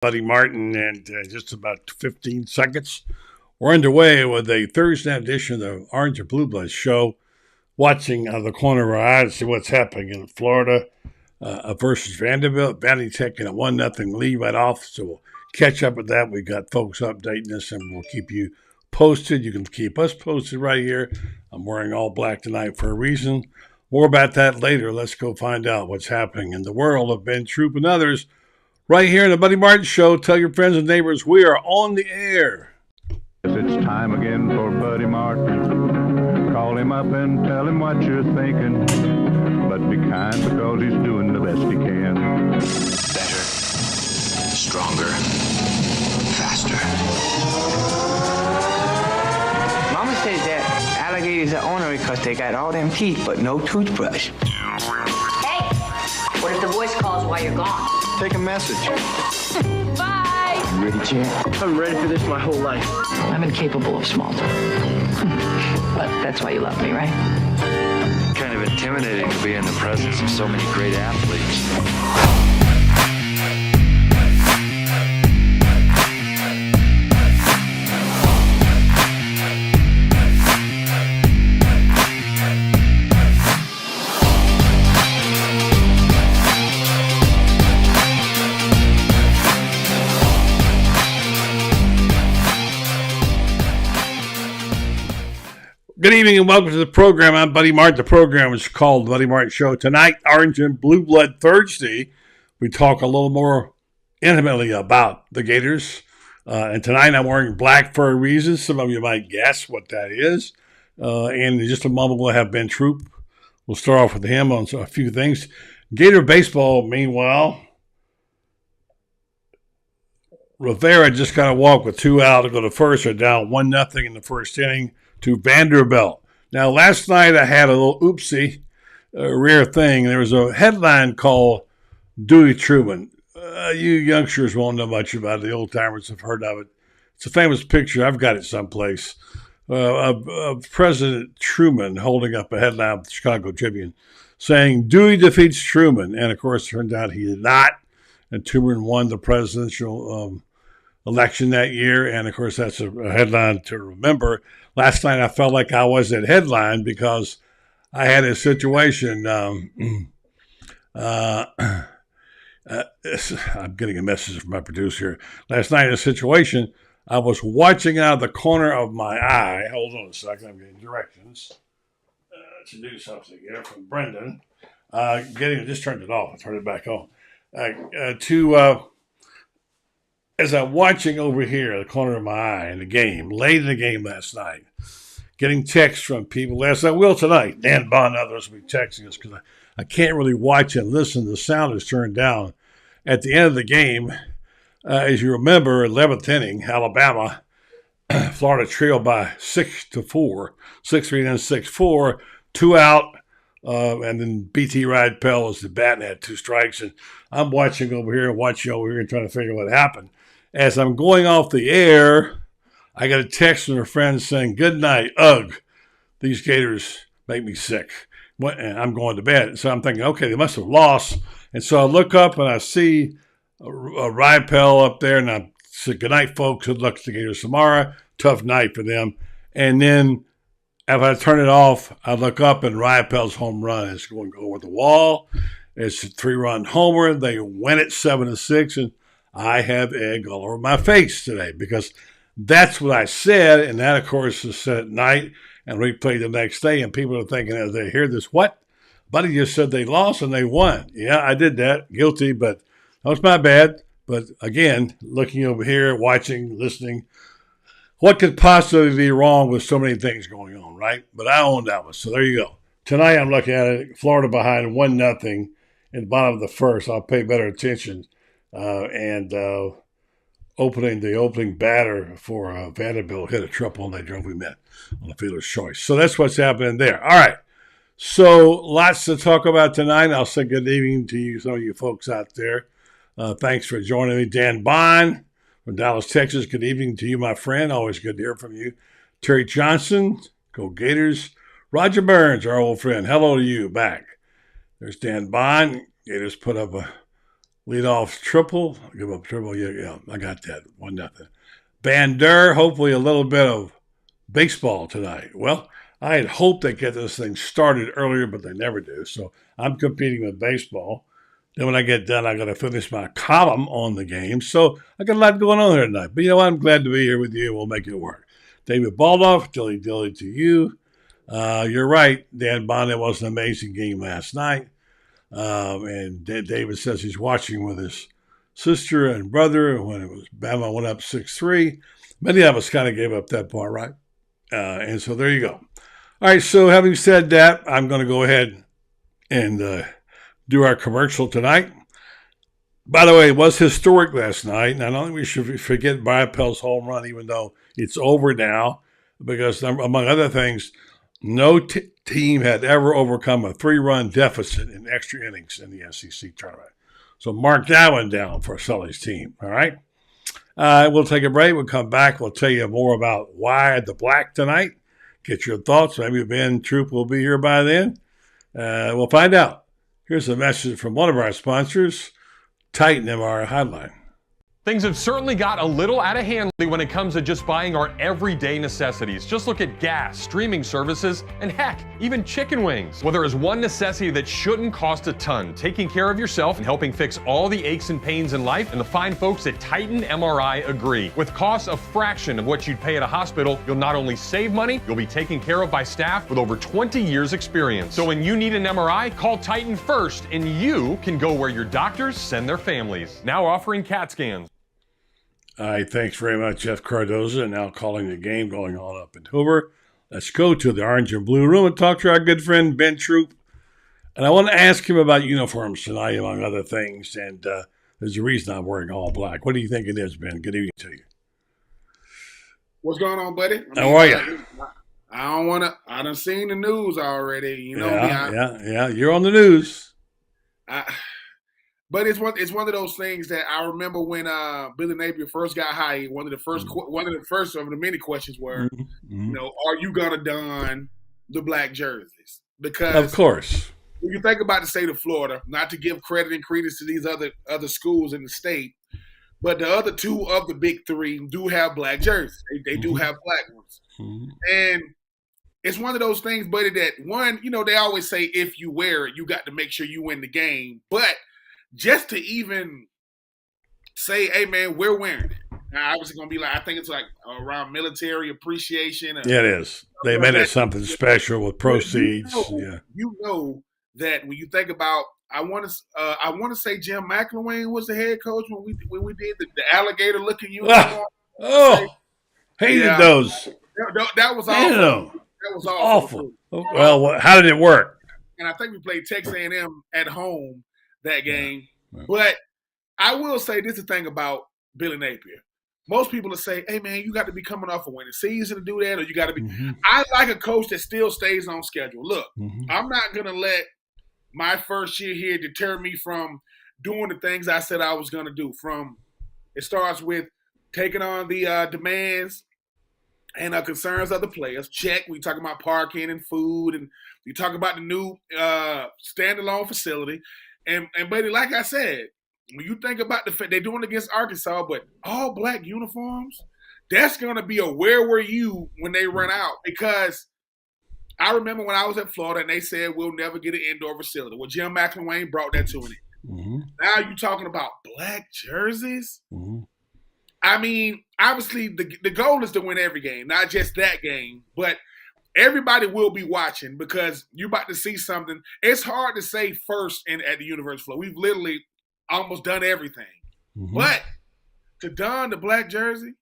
Buddy Martin, and just about 15 seconds. We're underway with a Thursday edition of the Orange and Blue Blood show, watching out of the corner of our eye to see what's happening in Florida versus Vanderbilt. Vandy taking a 1-0 lead right off, so we'll catch up with that. We've got folks updating us, and we'll keep you posted. You can keep us posted right here. I'm wearing all black tonight for a reason. More about that later. Let's go find out what's happening in the world of Ben Troop and others. Right here in the Buddy Martin Show. Tell your friends and neighbors we are on the air. It's time again for Buddy Martin. Call him up and tell him what you're thinking. But be kind because he's doing the best he can. Better, stronger, faster. Mama says that alligators are ornery because they got all them teeth but no toothbrush. Hey, what if the voice calls while you're gone? Take a message. Bye! You ready, champ? I'm ready for this my whole life. I'm incapable of small talk. But that's why you love me, right? Kind of intimidating to be in the presence of so many great athletes. Good evening and welcome to the program. I'm Buddy Martin. The program is called Buddy Martin Show. Tonight, Orange and Blue Blood Thursday, we talk a little more intimately about the Gators. And tonight I'm wearing black for a reason. Some of you might guess what that is. And in just a moment, we'll have Ben Troop. We'll start off with him on a few things. Gator baseball, meanwhile, Rivera just got to walk with 2 out to go to first. They're down 1-0 in the first inning to Vanderbilt. Now, last night I had a little oopsie, rare thing. There was a headline called Dewey Truman. You youngsters won't know much about it. The old timers have heard of it. It's a famous picture. I've got it someplace of President Truman holding up a headline of the Chicago Tribune saying Dewey defeats Truman. And, of course, it turned out he did not. And Truman won the presidential election that year. And, of course, that's a headline to remember. Last night I felt like I was at headline because I had a situation. I'm getting a message from my producer. Last night, a situation, I was watching out of the corner of my eye. Hold on a second. I'm getting directions to do something here from Brendan. Just turned it off. I turned it back on. As I'm watching over here at the corner of my eye in the game, late in the game last night, getting texts from people. Last night, will tonight. Dan Bond and others will be texting us because I can't really watch and listen. The sound is turned down. At the end of the game, as you remember, 11th inning, Alabama, Florida trailed by 6-4, 6-3 and 6-4, 2 out. And then B.T. Ride-Pell was the bat and had 2 strikes. And I'm watching over here and trying to figure out what happened. As I'm going off the air, I got a text from a friend saying, "Good night, ugh. These Gators make me sick." And I'm going to bed. So I'm thinking, okay, they must have lost. And so I look up and I see a Ride-Pell up there. And I said, "Good night, folks. Good luck to the Gators tomorrow. Tough night for them." And then if I turn it off, I look up and Ride-Pell's home run is going over the wall. It's a 3-run homer. They win it 7-6, and I have egg all over my face today because that's what I said, and that, of course, is said at night and replayed the next day, and people are thinking as they hear this, what? Buddy just said they lost and they won. Yeah, I did that. Guilty, but that was my bad. But again, looking over here, watching, listening, what could possibly be wrong with so many things going on, right? But I own that one. So there you go. Tonight I'm looking at it. Florida behind 1-0 in the bottom of the first. I'll pay better attention. Opening batter for Vanderbilt hit a triple and they drove him in on the fielder's choice. So that's what's happening there. All right. So lots to talk about tonight. I'll say good evening to you, some of you folks out there. Thanks for joining me. Dan Bond from Dallas, Texas. Good evening to you, my friend. Always good to hear from you. Terry Johnson, go Gators. Roger Burns, our old friend. Hello to you back. There's Dan Bond. Gators put up a Lead off triple. Give up triple. Yeah, I got that. 1-0. Bander, hopefully a little bit of baseball tonight. Well, I had hoped they'd get this thing started earlier, but they never do. So I'm competing with baseball. Then when I get done, I got to finish my column on the game. So I got a lot going on here tonight. But you know what? I'm glad to be here with you. We'll make it work. David Baldoff, dilly dilly to you. You're right, Dan Bond. It was an amazing game last night. And David says he's watching with his sister and brother when it was Bama went up 6-3. Many of us kind of gave up that part, right? And so there you go. All right, so having said that, I'm going to go ahead and do our commercial tonight. By the way, it was historic last night, and I don't think we should forget Biapel's home run, even though it's over now, because among other things, no team had ever overcome a 3-run deficit in extra innings in the SEC tournament. So mark that one down for Sully's team, all right? We'll take a break. We'll come back. We'll tell you more about why the black tonight. Get your thoughts. Maybe Ben Troop will be here by then. We'll find out. Here's a message from one of our sponsors, Titan MR Hotline. Things have certainly got a little out of hand when it comes to just buying our everyday necessities. Just look at gas, streaming services, and heck, even chicken wings. Well, there is one necessity that shouldn't cost a ton: taking care of yourself and helping fix all the aches and pains in life. And the fine folks at Titan MRI agree. With costs a fraction of what you'd pay at a hospital, you'll not only save money, you'll be taken care of by staff with over 20 years experience. So when you need an MRI, call Titan first, and you can go where your doctors send their families. Now offering CAT scans. All right, thanks very much, Jeff Cardoza. Now calling the game going on up in Hoover. Let's go to the orange and blue room and talk to our good friend Ben Troop. And I want to ask him about uniforms tonight, among other things. And there's a reason I'm wearing all black. What do you think it is, Ben? Good evening to you. What's going on, buddy? How are you? I don't want to. I done seen the news already. You know me. Yeah. You're on the news. But it's one of those things that I remember when Billy Napier first got hired. One of the first of the many questions were, you know, are you gonna don the black jerseys? Because of course, when you think about the state of Florida, not to give credit and credence to these other schools in the state, but the other two of the big three do have black jerseys. They do have black ones, and it's one of those things, buddy. That one, you know, they always say if you wear it, you got to make sure you win the game, but just to even say, hey, man, we're wearing it. Now, obviously going to be like, I think it's like around military appreciation. Yeah, it is. They made it something special with proceeds. You know that when you think about, I want to say Jim McElwain was the head coach when we did the alligator looking uniform. Hated those. That was awful. That was awful. Well, how did it work? And I think we played Texas A&M at home that game. Right. But I will say this is the thing about Billy Napier. Most people will say, hey, man, you got to be coming off a winning season to do that, or you got to be. I like a coach that still stays on schedule. Look, I'm not going to let my first year here deter me from doing the things I said I was going to do. It starts with taking on the demands and concerns of the players. Check. We talk about parking and food, and we talk about the new standalone facility. And buddy, like I said, when you think about the fact they're doing it against Arkansas, but all black uniforms, that's going to be a where were you when they run out? Because I remember when I was at Florida and they said we'll never get an indoor facility. Well, Jim McElwain brought that to an end. Now you're talking about black jerseys. I mean, obviously the goal is to win every game, not just that game, but everybody will be watching because you're about to see something. It's hard to say first at the University of Florida. We've literally almost done everything. But to don the black jersey,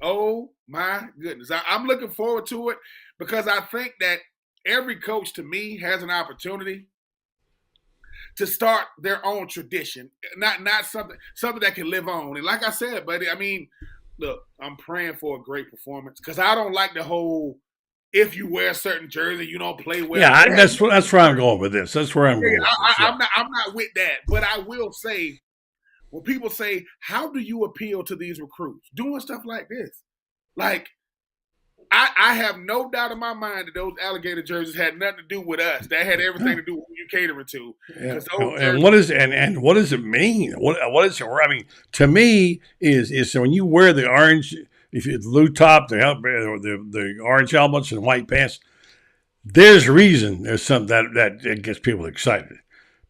oh my goodness. I'm looking forward to it because I think that every coach to me has an opportunity to start their own tradition, not something that can live on. And like I said, buddy, I mean, look, I'm praying for a great performance because I don't like the whole if you wear a certain jersey, you don't play well. Yeah, that's where I'm going with this. That's where I'm going. I'm not with that, but I will say, when people say, "How do you appeal to these recruits?" Doing stuff like this, like I have no doubt in my mind that those alligator jerseys had nothing to do with us. That had everything to do with who you catering to. Yeah. 'Cause those And jerseys- what does it mean? What is it? I mean, to me, is when you wear the orange, if you blue top, the orange helmets and white pants. There's reason. There's something that gets people excited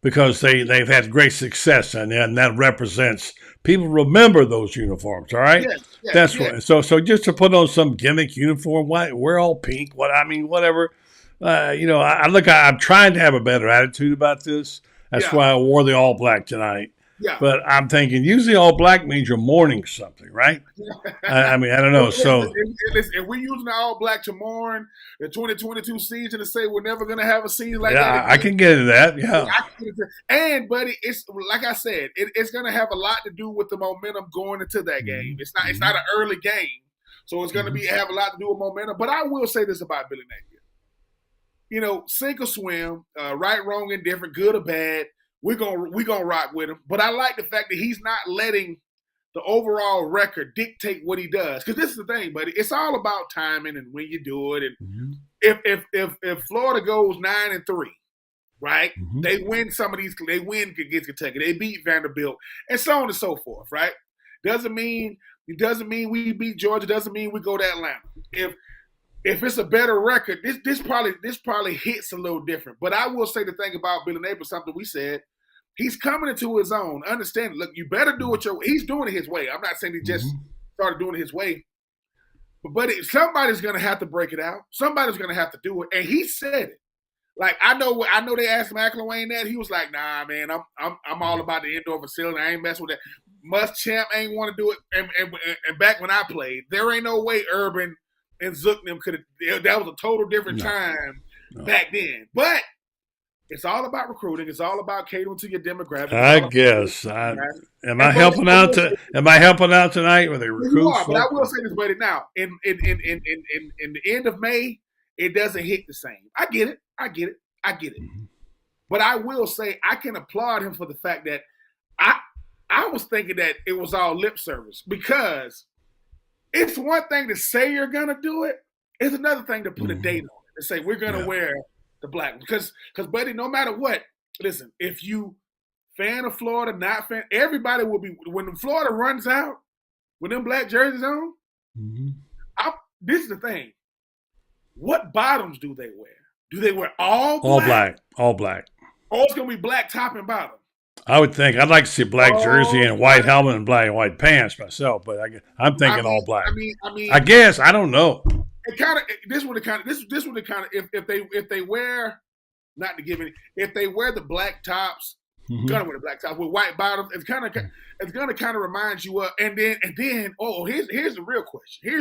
because they've had great success, and that represents people remember those uniforms. All right, that's what. So just to put on some gimmick uniform, why we're all pink? Whatever. I'm trying to have a better attitude about this. That's why I wore the all black tonight. Yeah. But I'm thinking usually all black means you're mourning something, right? I don't know. So if we're using the all black to mourn the 2022 season to say we're never going to have a season like that. Yeah, I can get into that. Yeah. And buddy, it's like I said, it's going to have a lot to do with the momentum going into that game. It's not an early game, so it's going to have a lot to do with momentum. But I will say this about Billy Napier. You know, sink or swim, right, wrong, indifferent, good or bad. We're gonna rock with him. But I like the fact that he's not letting the overall record dictate what he does. Because this is the thing, buddy. It's all about timing and when you do it. And if Florida goes 9-3, right? They win some of these. They win against Kentucky. They beat Vanderbilt, and so on and so forth. Right? Doesn't mean we beat Georgia. Doesn't mean we go to Atlanta. If it's a better record, this probably hits a little different. But I will say the thing about Billy Napier, something we said. He's coming into his own. Understand? Look, you better do it he's doing it his way. I'm not saying he just started doing it his way. But somebody's going to have to break it out. Somebody's going to have to do it. And he said it. Like, I know they asked McElwain that. He was like, nah, man, I'm all about the indoor facility. I ain't messing with that. Muschamp ain't want to do it. And back when I played, there ain't no way Urban and Zook them could have. That was a total different time back then. But it's all about recruiting. It's all about catering to your demographic. I guess. Am I helping out tonight with a recruit? You are, but I will say this, buddy. Now, in the end of May, it doesn't hit the same. I get it. But I will say I can applaud him for the fact that I was thinking that it was all lip service, because it's one thing to say you're gonna do it. It's another thing to put a date on it and say we're gonna wear the black, because buddy, no matter what, listen, if you fan of Florida, not fan, everybody will be, when Florida runs out with them black jerseys on. This is the thing. What bottoms do they wear? Do they wear all black? All black. Or it's gonna be black top and bottom. I would think I'd like to see black jersey and white helmet and black and white pants myself, but I'm thinking all black. I guess I don't know. It kind of this would kind of if they wear, not to give any, if they wear the black tops, gonna wear the black tops with white bottoms, it's gonna kind of remind you of, and then here's the real question.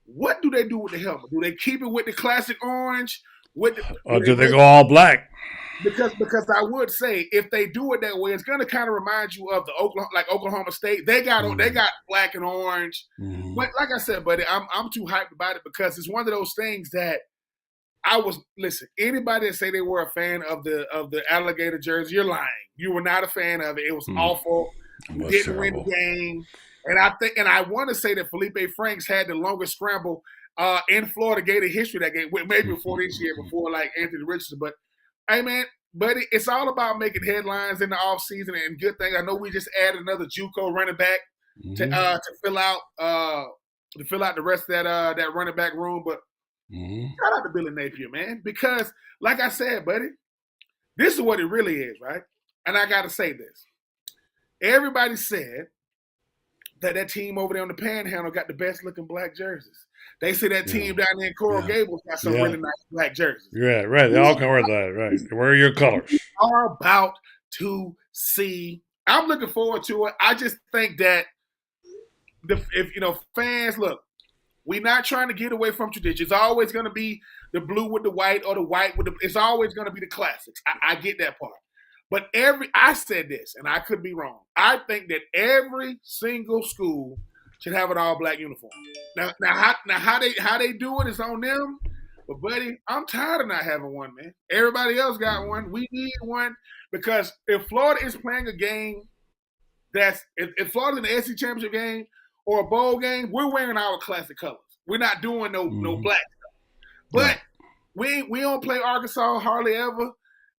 What do they do with the helmet? Do they keep it with the classic orange? Or do they go all black? Because I would say if they do it that way, it's going to kind of remind you of the Oklahoma State. They got black and orange. But like I said, buddy, I'm too hyped about it because it's one of those things that listen. Anybody that say they were a fan of the alligator jersey, you're lying. You were not a fan of it. It was awful. You didn't win the game. And I want to say that Felipe Franks had the longest scramble in Florida Gator history that game, maybe before this year, before like Anthony Richardson. But hey, man, buddy, it's all about making headlines in the offseason and good things. I know we just added another JUCO running back to fill out the rest of that running back room. But shout out to Billy Napier, man, because like I said, buddy, this is what it really is, right? And I got to say this. Everybody said that team over there on the Panhandle got the best looking black jerseys. They say that team down there in Coral Gables got some really nice black jerseys. Yeah, right. They all can wear that, right. Wear your colors. We are about to see. I'm looking forward to it. I just think that if fans, look, we're not trying to get away from tradition. It's always going to be the blue with the white or the white with the. It's always going to be the classics. I get that part. But I said this, and I could be wrong. I think that every single school should have an all black uniform. Now how they do it is on them. But buddy, I'm tired of not having one, man. Everybody else got one. We need one because if Florida is playing a game if Florida's in the SEC championship game or a bowl game, we're wearing our classic colors. We're not doing no black stuff. But we don't play Arkansas hardly ever.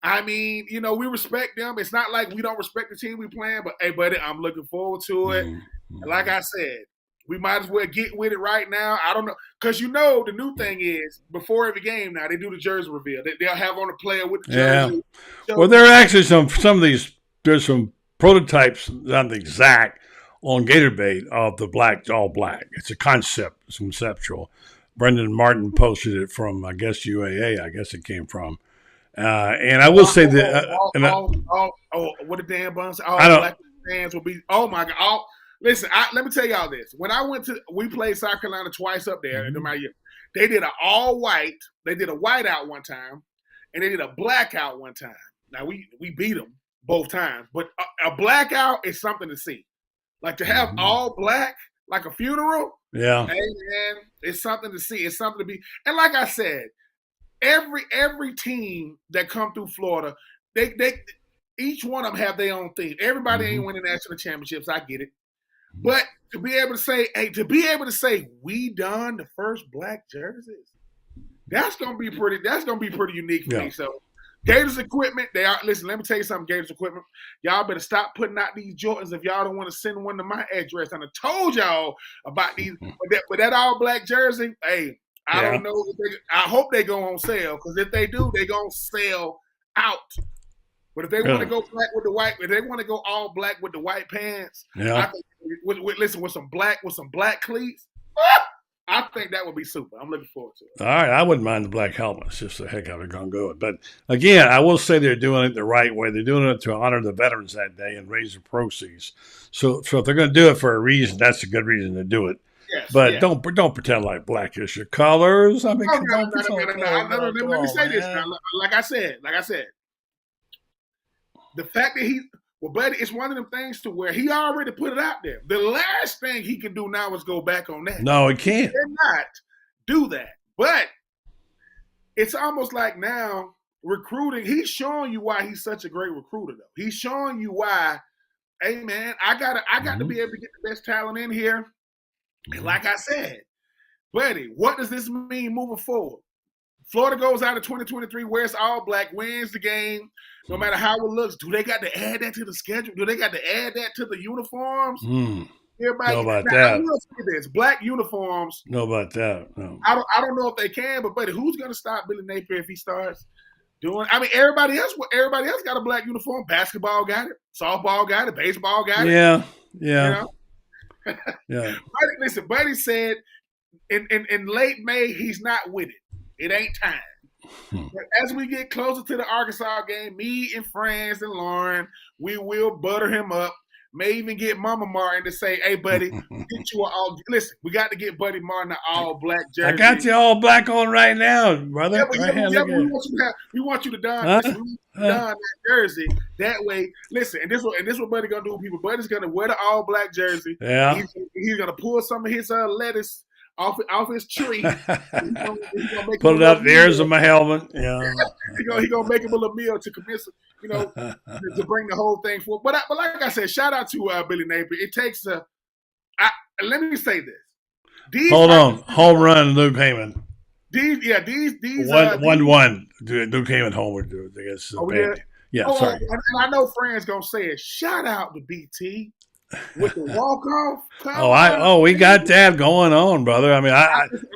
I mean, you know, we respect them. It's not like we don't respect the team we playing, but hey, buddy, I'm looking forward to it. Mm-hmm. And like I said, we might as well get with it right now. I don't know. Because you know the new thing is, before every game now, they do the jersey reveal. They'll have on a player with the jersey. Yeah. Well, there are actually some of these, there's some prototypes, not the exact, on Gator Bait of the all black. It's a concept. It's conceptual. Brendan Martin posted it from, I guess, UAA, I guess it came from. And I will say that. What a damn bunch. All black fans will be, oh my God. Listen, let me tell y'all this. When I we played South Carolina twice up there in my year. They did an all white. They did a white out one time, and they did a blackout one time. Now we beat them both times, but a blackout is something to see. Like to have all black, like a funeral. Yeah, hey man, it's something to see. It's something to be. And like I said, every team that come through Florida, they each one of them have their own theme. Everybody ain't winning national championships. I get it. But to be able to say, we done the first black jerseys, that's gonna be pretty unique for me. So Gators equipment, listen, let me tell you something, Gators equipment. Y'all better stop putting out these Jordans if y'all don't want to send one to my address. And I told y'all about these, but that all black jersey, hey, I don't know. I hope they go on sale, because if they do, they gonna sell out. But if they want to go black with the white, if they want to go all black with the white pants, I think, with some black cleats, I think that would be super. I'm looking forward to it. All right, I wouldn't mind the black helmets. Just the heck of it, gonna go. But again, I will say they're doing it the right way. They're doing it to honor the veterans that day and raise the proceeds. So if they're going to do it for a reason, that's a good reason to do it. Yes, but don't pretend like black is your colors. I mean, let me say this now. Like I said, the fact that buddy, it's one of them things to where he already put it out there. The last thing he can do now is go back on that. No, he can't. He cannot do that. But it's almost like now recruiting, he's showing you why he's such a great recruiter, though. He's showing you why, hey man, I got to be able to get the best talent in here. And like I said, buddy, what does this mean moving forward? Florida goes out of 2023, wears all black, wins the game, no matter how it looks. Do they got to add that to the schedule? Do they got to add that to the uniforms? Everybody, know about that. I will say this, black uniforms. Know about that. No. I don't know if they can, but buddy, who's going to stop Billy Napier if he starts doing? I mean, everybody else got a black uniform. Basketball got it, softball got it, baseball got it. Yeah. You know? Yeah. Buddy said in late May he's not with it. It ain't time. But as we get closer to the Arkansas game, me and Franz and Lauren, we will butter him up. May even get Mama Martin to say, "Hey, buddy, get you all." Listen, we got to get Buddy Martin an all black jersey. I got you all black on right now, brother. We want you to don that jersey. That way, listen, and this what Buddy gonna do with people. Buddy's gonna wear the all black jersey. Yeah, he's gonna pull some of his lettuce off his tree. He's gonna put it up there as my helmet. Yeah, he gonna make him a little meal to commence, to bring the whole thing forward. But like I said, shout out to Billy Napier. It takes let me say this. Home run, Luke Heyman. These 1-1. Luke Heyman homer. Sorry. And I know Fran's gonna say it. Shout out to BT. With the walk off. We got that going on, brother. I mean,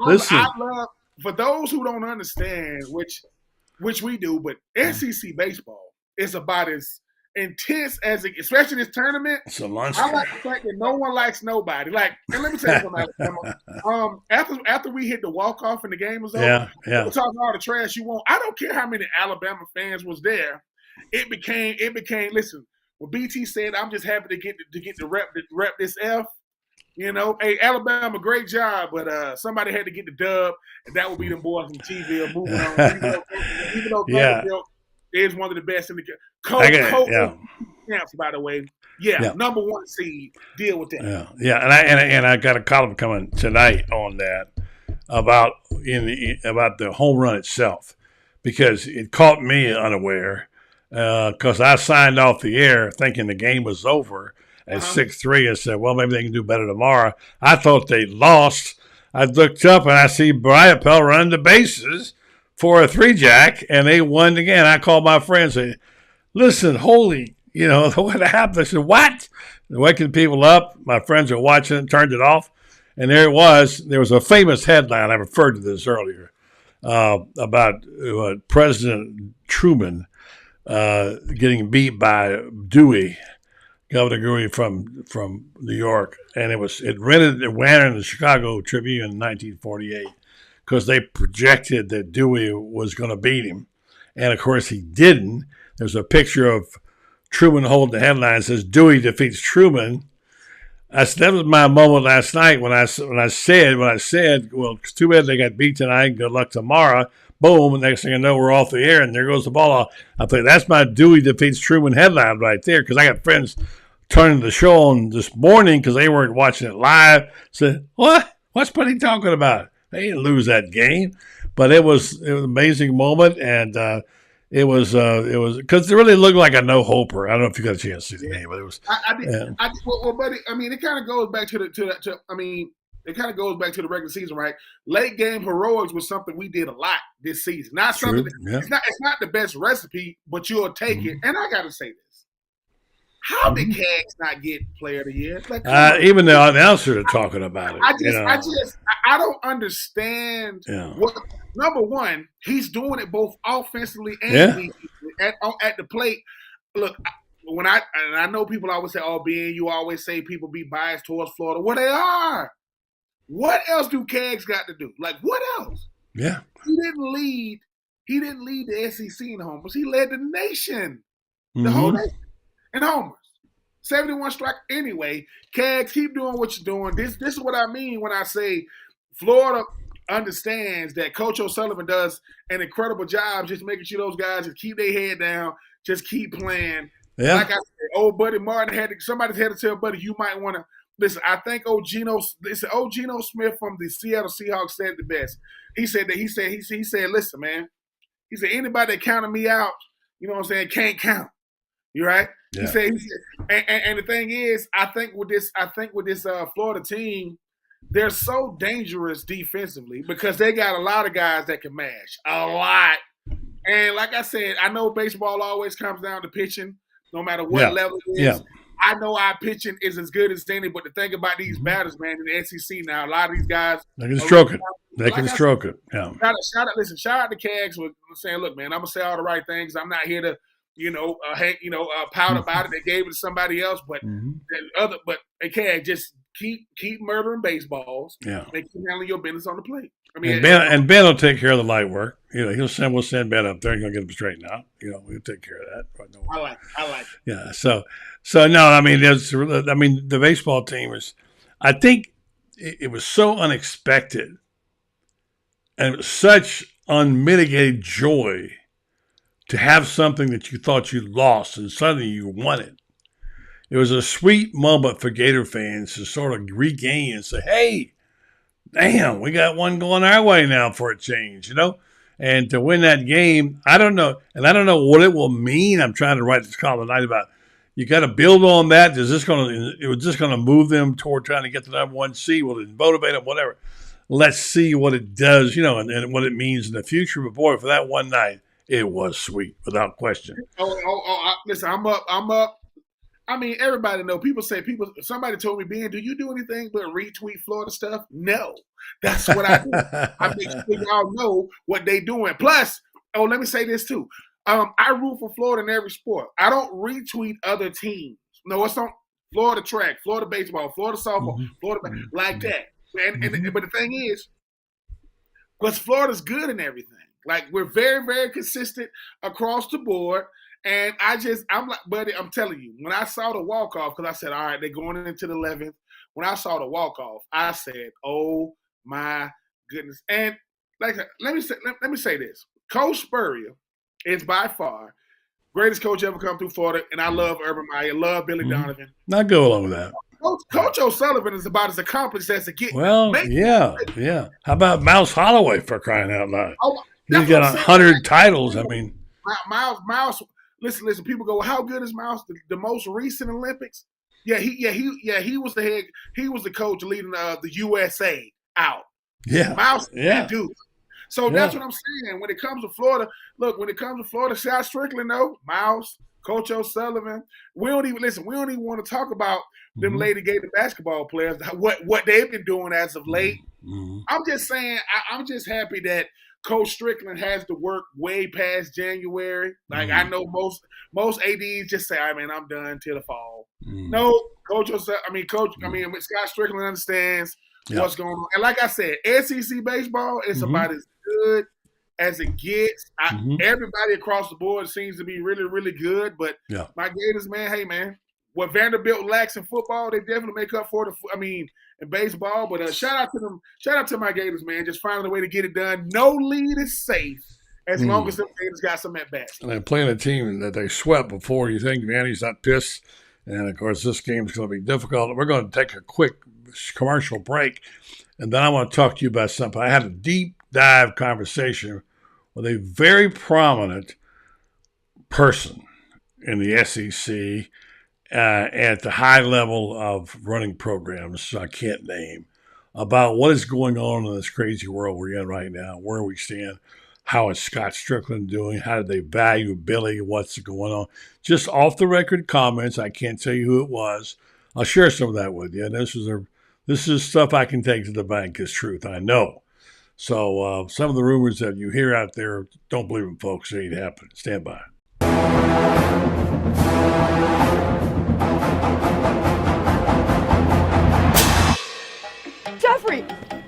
listen. I love, for those who don't understand, which we do, but SEC baseball is about as intense as it, especially this tournament. It's a monster. I like the fact that no one likes nobody. Like, and let me tell you something, Alabama. After we hit the walk off and the game was over, we're talking all the trash you want. I don't care how many Alabama fans was there. It became. Listen. Well, BT said, "I'm just happy to get to rep this F." Hey, Alabama, great job, but somebody had to get the dub, and that would be them boys from TV. Moving on, even though Vanderbilt is one of the best in the camps, by the way. Number 1 seed. Deal with that. And I got a column coming tonight on that about the home run itself, because it caught me unaware. Because I signed off the air thinking the game was over at 6-3 and said, well, maybe they can do better tomorrow. I thought they lost. I looked up and I see Bryapel running the bases for a 3-jack, and they won again. I called my friends and said, listen, holy, what happened? I said, what? Waking people up. My friends are watching it, turned it off. And there it was. There was a famous headline. I referred to this earlier about President Truman getting beat by Dewey, Governor Dewey from New York. And it ran in the Chicago Tribune in 1948 because they projected that Dewey was going to beat him. And, of course, he didn't. There's a picture of Truman holding the headline that says, Dewey defeats Truman. That was my moment last night when I said, well, it's too bad they got beat tonight. Good luck tomorrow. Boom. Next thing I know, we're off the air, and there goes the ball. I think that's my Dewey defeats Truman headline right there, because I got friends turning the show on this morning because they weren't watching it live. Said, what? What's Buddy talking about? They didn't lose that game. But it was an amazing moment, and it was because it really looked like a no-hoper. I don't know if you got a chance to see the game, but it was. Well, buddy, I mean, it kind of goes back to it kind of goes back to the regular season, right? Late game heroics was something we did a lot this season. Not something. It's not the best recipe, but you'll take it. And I got to say this: how did Cags not get Player of the Year? Like, even the announcers are talking about it. I don't understand what. Number one, he's doing it both offensively and defensively at the plate. Look, I know people always say, "Oh, Ben, you always say people be biased towards Florida." Well, they are. What else do Cags got to do? Like, what else? Yeah, he didn't lead the SEC in homers. He led the nation, the whole nation in homers. 71 strike. Anyway, Cags, keep doing what you're doing. This is what I mean when I say Florida understands that Coach O'Sullivan does an incredible job just making sure those guys just keep their head down, just keep playing. Yeah. Like I said, old Buddy Martin somebody had to tell Buddy, you might want to listen. I think Geno Smith from the Seattle Seahawks said the best. He said, listen, man. He said, anybody that counted me out, you know what I'm saying, can't count. You right? Yeah. He said, and the thing is, I think with this Florida team, they're so dangerous defensively because they got a lot of guys that can mash. A lot. And like I said, I know baseball always comes down to pitching, no matter what level it is. Yeah. I know our pitching is as good as any, but the thing about these batters, man, in the SEC now, a lot of these guys – they can stroke it. They can stroke it. Yeah. Shout out to Cags for saying, look, man, I'm going to say all the right things. I'm not here to pout about it. They gave it to somebody else, but Cags, just keep murdering baseballs. Yeah, and keep handling your business on the plate. I mean, Ben will take care of the light work. We'll send Ben up there and he'll get him straightened out. We'll take care of that. But no, I like it. Yeah. So no, I mean, the baseball team is. I think it was so unexpected, and it was such unmitigated joy to have something that you thought you lost and suddenly you won it. It was a sweet moment for Gator fans to sort of regain and say, hey, damn, we got one going our way now for a change, And to win that game, I don't know. And I don't know what it will mean. I'm trying to write this column tonight about you got to build on that. Is this going to move them toward trying to get the number one seed? Will it motivate them? Whatever. Let's see what it does, and what it means in the future. But boy, for that one night, it was sweet, without question. Listen, I'm up. I mean, everybody know. Somebody told me, Ben, do you do anything but retweet Florida stuff? No. That's what I do. I make sure y'all know what they doing. Plus, let me say this too. I root for Florida in every sport. I don't retweet other teams. No, it's on Florida track, Florida baseball, Florida softball, Florida like that. But the thing is, because Florida's good in everything. Like, we're very, very consistent across the board. And I'm like, buddy, I'm telling you, when I saw the walk-off, because I said, all right, they're going into the 11th. When I saw the walk-off, I said, oh, my goodness. And like, let me say this. Coach Spurrier is by far greatest coach ever come through Florida, and I love Urban Meyer, love Billy Donovan. Not go along with that. Coach O'Sullivan is about as accomplished as it gets. Well, yeah. How about Mouse Holloway, for crying out loud? He's got 100 titles. I mean, Mouse. Listen. People go, well, how good is Mouse? The most recent Olympics? He was the head. He was the coach leading the USA out. Yeah, Mouse. Yeah, dude. So that's what I'm saying. When it comes to Florida, Scott Strickland, though, Miles, Coach O'Sullivan, we don't even want to talk about them Lady Gator basketball players, what they've been doing as of late. I'm just saying, I'm just happy that Coach Strickland has to work way past January. Like I know most ADs just say, "I mean, I'm done till the fall." No, Scott Strickland understands what's going on. And like I said, SEC baseball is about as good as it gets. Everybody across the board seems to be really, really good. But my Gators, man, hey, man, what Vanderbilt lacks in football, they definitely make up for in baseball. But shout out to them. Shout out to my Gators, man, just finding a way to get it done. No lead is safe as long as the Gators got some at bats. And they're playing a team that they swept before. You think Vandy's not pissed? And, of course, this game's going to be difficult. We're going to take a quick commercial break, and then I want to talk to you about something. I had a deep dive conversation with a very prominent person in the SEC at the high level of running programs I can't name about what is going on in this crazy world we're in right now, where we stand. How is Scott Strickland doing? How do they value Billy? What's going on? Just off the record comments. I can't tell you who it was. I'll share some of that with you. And this is stuff I can take to the bank as truth. I know. So some of the rumors that you hear out there, don't believe them, folks. It ain't happening. Stand by. Jeffrey,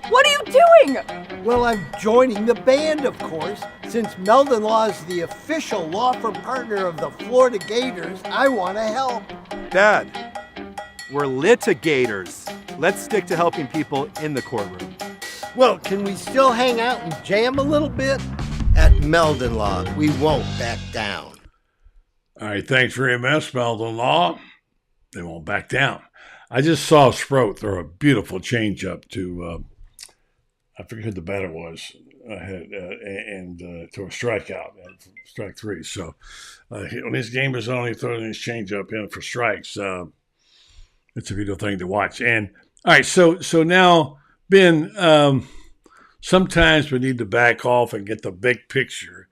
what are you doing? Well, I'm joining the band, of course. Since Meldon Law is the official law firm partner of the Florida Gators, I want to help. Dad, we're litigators. Let's stick to helping people in the courtroom. Well, can we still hang out and jam a little bit? At Meldon Law, we won't back down. All right, thanks very much, Meldon Law. They won't back down. I just saw Sproat throw a beautiful changeup to, I forget who the batter was, and to a strikeout, strike three. So when his game is on, he throws his changeup in for strikes. It's a beautiful thing to watch. And all right, so now, Ben, sometimes we need to back off and get the big picture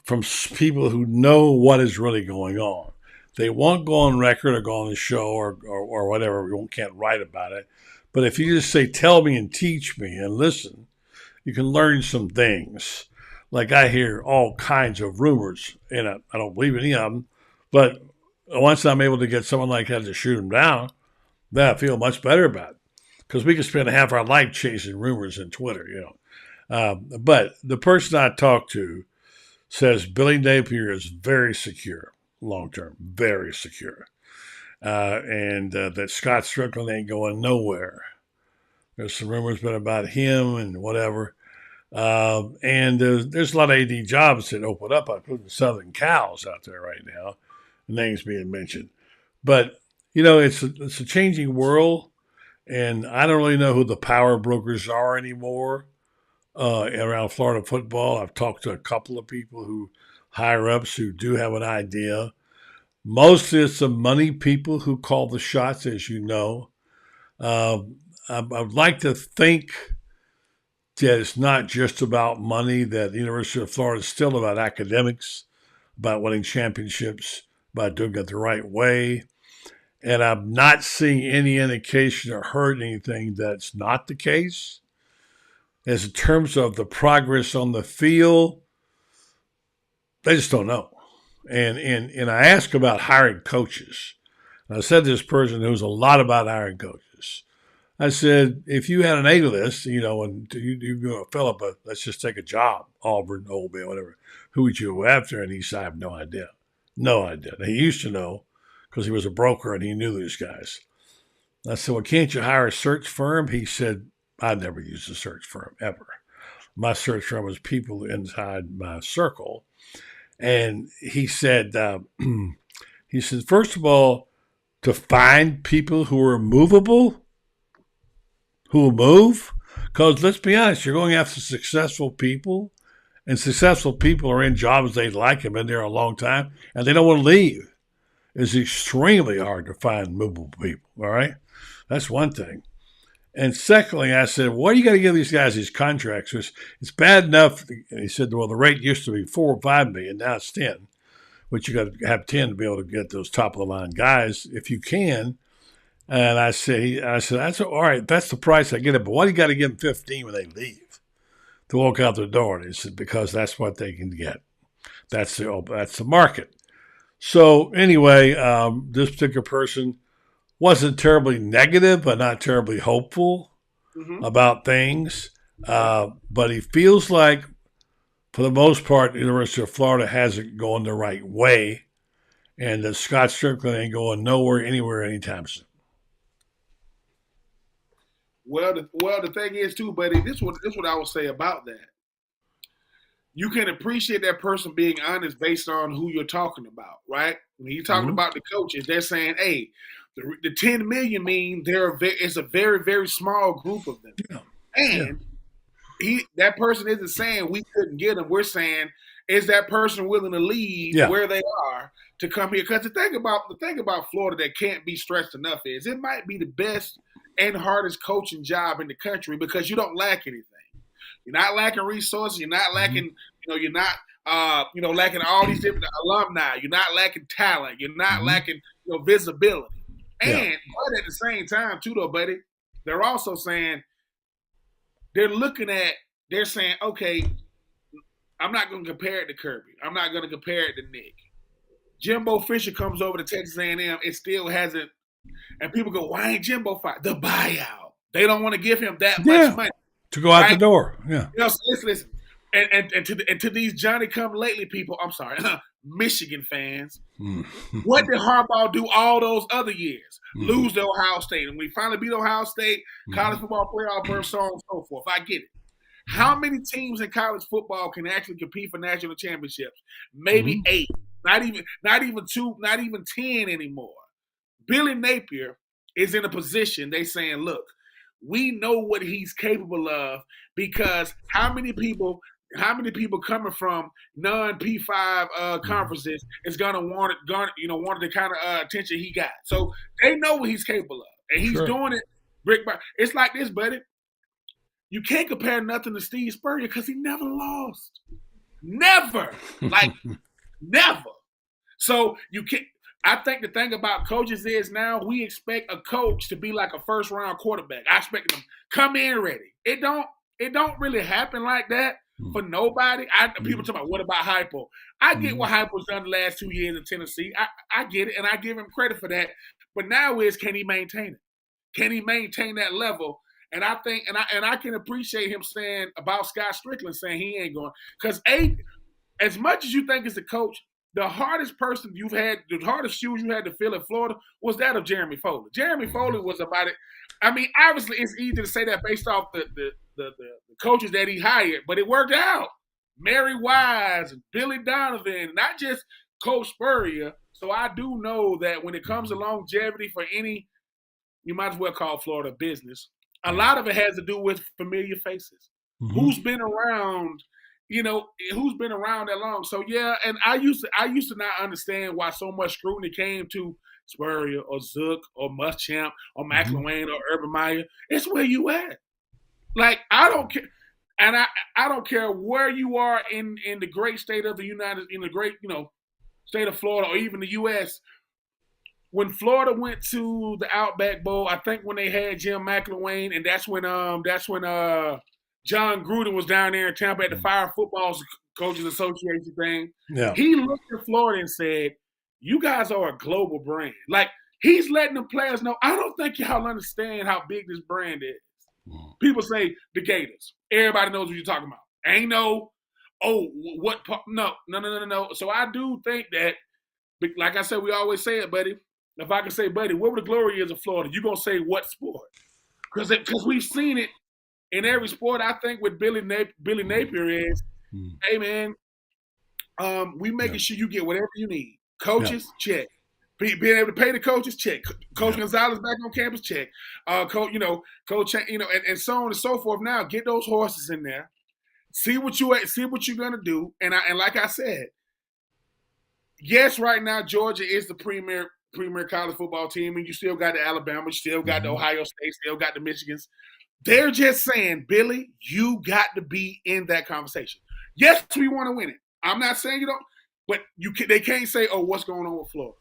from people who know what is really going on. They won't go on record or go on the show or whatever. We can't write about it. But if you just say, tell me and teach me and listen, you can learn some things. Like I hear all kinds of rumors, and I don't believe any of them. But once I'm able to get someone like that to shoot them down, then I feel much better about it. Because we can spend half our life chasing rumors on Twitter, But the person I talked to says Billy Napier is very secure. Long-term, very secure. And that Scott Strickland ain't going nowhere. There's some rumors been about him and whatever. And there's a lot of AD jobs that open up, including Southern Cows out there right now. Names being mentioned. But, it's a changing world. And I don't really know who the power brokers are anymore around Florida football. I've talked to a couple of people who higher ups who do have an idea. Mostly it's the money people who call the shots, as you know. I'd like to think that it's not just about money, that the University of Florida is still about academics, about winning championships, about doing it the right way. And I'm not seeing any indication or heard anything that's not the case. As in terms of the progress on the field, they just don't know. And I ask about hiring coaches. And I said to this person who's a lot about hiring coaches. I said, if you had an A list, and you go fill up let's just take a job, Auburn, Old Bay, whatever, who would you go after? And he said, I have no idea. No idea. And he used to know because he was a broker and he knew these guys. I said, well, can't you hire a search firm? He said, I never used a search firm, ever. My search firm was people inside my circle. And he said, first of all, to find people who are movable, who will move. Because let's be honest, you're going after successful people, and successful people are in jobs they like, have been there a long time, and they don't want to leave. It's extremely hard to find movable people, all right? That's one thing. And secondly, I said, why do you got to give these guys these contracts? It's bad enough. And he said, well, the rate used to be 4 or 5 million, now it's 10. But you got to have 10 to be able to get those top of the line guys if you can. And I said, that's all right. That's the price I get it. But why do you got to give them 15 when they leave to walk out the door? And he said, because that's what they can get. That's the market. So anyway, this particular person wasn't terribly negative, but not terribly hopeful about things. But he feels like, for the most part, the University of Florida hasn't gone the right way, and that Scott Strickland ain't going nowhere, anywhere, anytime soon. Well, the thing is too, buddy. This what I would say about that. You can appreciate that person being honest based on who you're talking about, right? When you're talking about the coaches, they're saying, "Hey, the 10 million mean it's a very, very small group of them," and that person isn't saying we couldn't get them. We're saying, is that person willing to leave where they are to come here? Because the thing about Florida that can't be stressed enough is it might be the best and hardest coaching job in the country because you don't lack anything. You're not lacking resources. You're not lacking, you're not, lacking all these different alumni. You're not lacking talent. You're not lacking, visibility. And but at the same time, too, though, buddy, they're also saying they're saying, okay, I'm not going to compare it to Kirby. I'm not going to compare it to Nick. Jimbo Fisher comes over to Texas A&M. It still hasn't, and people go, why ain't Jimbo fired? The buyout. They don't want to give him that much money. To go out the door, So listen, and to these Johnny-come-lately people, I'm sorry, Michigan fans, what did Harbaugh do all those other years? Lose to Ohio State. And we finally beat Ohio State, college football playoff berth, so on and so forth. I get it. How many teams in college football can actually compete for national championships? Maybe 8. Not even 2, not even 10 anymore. Billy Napier is in a position, they saying, look, we know what he's capable of because how many people coming from non-P5 conferences is gonna want the kind of attention he got. So they know what he's capable of, and he's doing it brick by. It's like this, buddy. You can't compare nothing to Steve Spurrier because he never lost, never, never. So you can't. I think the thing about coaches is now we expect a coach to be like a first-round quarterback. I expect them to come in ready. It don't really happen like that for nobody. People talk about what about Hypo? I get what Hypo's done the last 2 years in Tennessee. I get it, and I give him credit for that. But now can he maintain it? Can he maintain that level? And I think, and I can appreciate him saying about Scott Strickland saying he ain't going because as much as you think as a coach. The hardest shoes you had to fill in Florida was that of Jeremy Foley. Jeremy Foley was about it. I mean, obviously, it's easy to say that based off the coaches that he hired, but it worked out. Mary Wise, Billy Donovan, not just Coach Spurrier. So I do know that when it comes to longevity for any, you might as well call Florida business. A lot of it has to do with familiar faces. Who's been around? Who's been around that long? So and I used to not understand why so much scrutiny came to Spurrier or Zook or Muschamp or McElwain or Urban Meyer. It's where you at. Like I don't care, and I don't care where you are in the great state of the state of Florida or even the U.S. When Florida went to the Outback Bowl, I think when they had Jim McElwain, and that's when John Gruden was down there in Tampa at the Fire Football Coaches Association thing. Yeah. He looked at Florida and said, you guys are a global brand. Like, he's letting the players know, I don't think y'all understand how big this brand is. People say the Gators. Everybody knows what you're talking about. Ain't no, no. So I do think that, like I said, we always say it, buddy. If I can say, buddy, what were the glory years of Florida? You're going to say what sport? Because we've seen it. In every sport, I think what Billy Napier is, hey, man, we making sure you get whatever you need. Coaches, check. Being able to pay the coaches, check. Coach Gonzalez back on campus, check. Coach, and so on and so forth. Now, get those horses in there. See what you're gonna do. And like I said, yes, right now Georgia is the premier premier college football team, and you still got the Alabama, you still got the Ohio State, still got the Michigans. They're just saying, Billy, you got to be in that conversation. Yes, we want to win it. I'm not saying you don't, but they can't say, oh, what's going on with Florida?